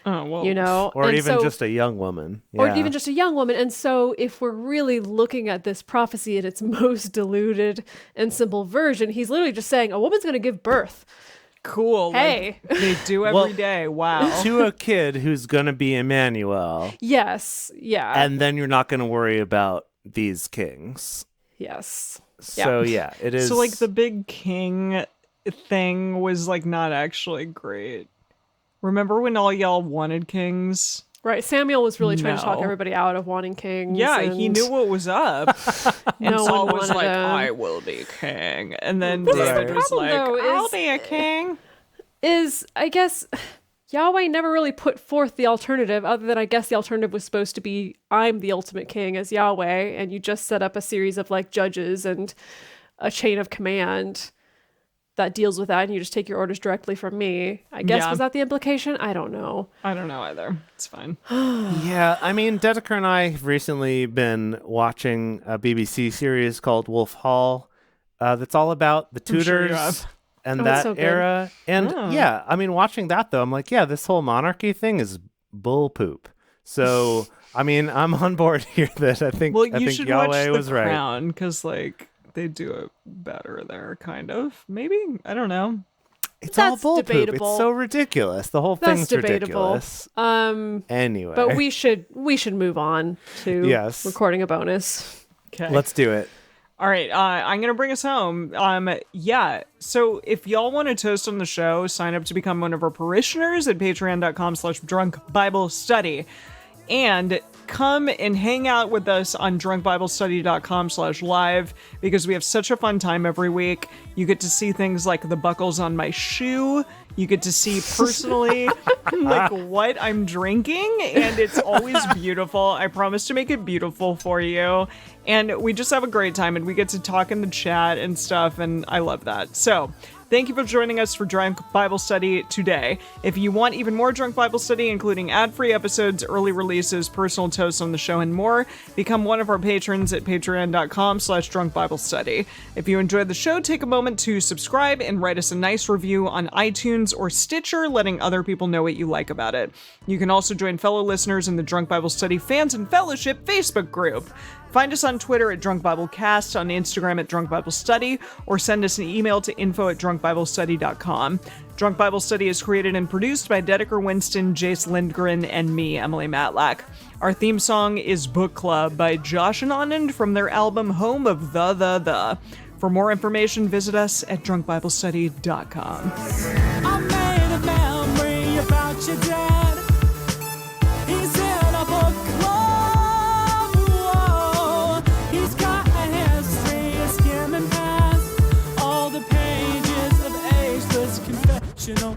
Oh, well.
Or even just a young woman. Yeah.
Or even just a young woman. And so if we're really looking at this prophecy in its most diluted and simple version, he's literally just saying a woman's going to give birth.
Cool.
Hey.
Like, they do every day. Wow.
To a kid who's going to be Emmanuel.
Yes. Yeah.
And then you're not going to worry about these kings.
Yes.
So, yeah, it is.
So, like, the big king thing was, like, not actually great. Remember when all y'all wanted kings?
Right. Samuel was really trying to talk everybody out of wanting kings.
Yeah, he knew what was up. And
No
Saul
one
was
wanted
like,
him.
I will be king. And then
This is the
David was
problem,
like,
though,
I'll
is-
be a king.
Is, I guess, Yahweh never really put forth the alternative, other than I guess the alternative was supposed to be, I'm the ultimate king as Yahweh, and you just set up a series of like judges and a chain of command that deals with that, and you just take your orders directly from me. I guess, was that the implication? I don't know.
I don't know either. It's fine.
Yeah, I mean, Dedeker and I have recently been watching a BBC series called Wolf Hall that's all about the
I'm sure you
Tudors
have.
and
Oh,
that
it's so good.
era. And yeah, I mean, watching that though, I'm like, yeah, this whole monarchy thing is bull poop. So, I mean, I'm on board here that I think,
Well,
I
you
think
should
Yahweh
watch
was
The
right.
Crown, because, like, they do it better there, kind of. Maybe? I don't know.
It's all
That's
bull poop.
debatable.
It's so ridiculous. The whole
That's
thing's
debatable.
ridiculous. Anyway,
But we should move on to
Yes.
recording a bonus.
Okay.
let's do it.
All right, I'm going to bring us home. Yeah, so if y'all want to toast on the show, sign up to become one of our parishioners at patreon.com/drunkbiblestudy. And come and hang out with us on drunkbiblestudy.com/live, because we have such a fun time every week. You get to see things like the buckles on my shoe. You get to see personally like what I'm drinking, and it's always beautiful. I promise to make it beautiful for you. And we just have a great time, and we get to talk in the chat and stuff, and I love that. So thank you for joining us for Drunk Bible Study today. If you want even more Drunk Bible Study, including ad-free episodes, early releases, personal toasts on the show, and more, become one of our patrons at patreon.com/drunkbiblestudy. If you enjoyed the show, take a moment to subscribe and write us a nice review on iTunes or Stitcher, letting other people know what you like about it. You can also join fellow listeners in the Drunk Bible Study Fans and Fellowship Facebook group. Find us on Twitter at DrunkBibleCast, on Instagram at DrunkBibleStudy, or send us an email to info@drunkbiblestudy.com. Drunk Bible Study is created and produced by Dedeker Winston, Jace Lindgren, and me, Emily Matlack. Our theme song is Book Club by Josh and Anand from their album Home of the. For more information, visit us at drunkbiblestudy.com.
I made a memory about your dad. He's in a book club. Whoa. He's got a history of skimming past all the pages of ageless confessional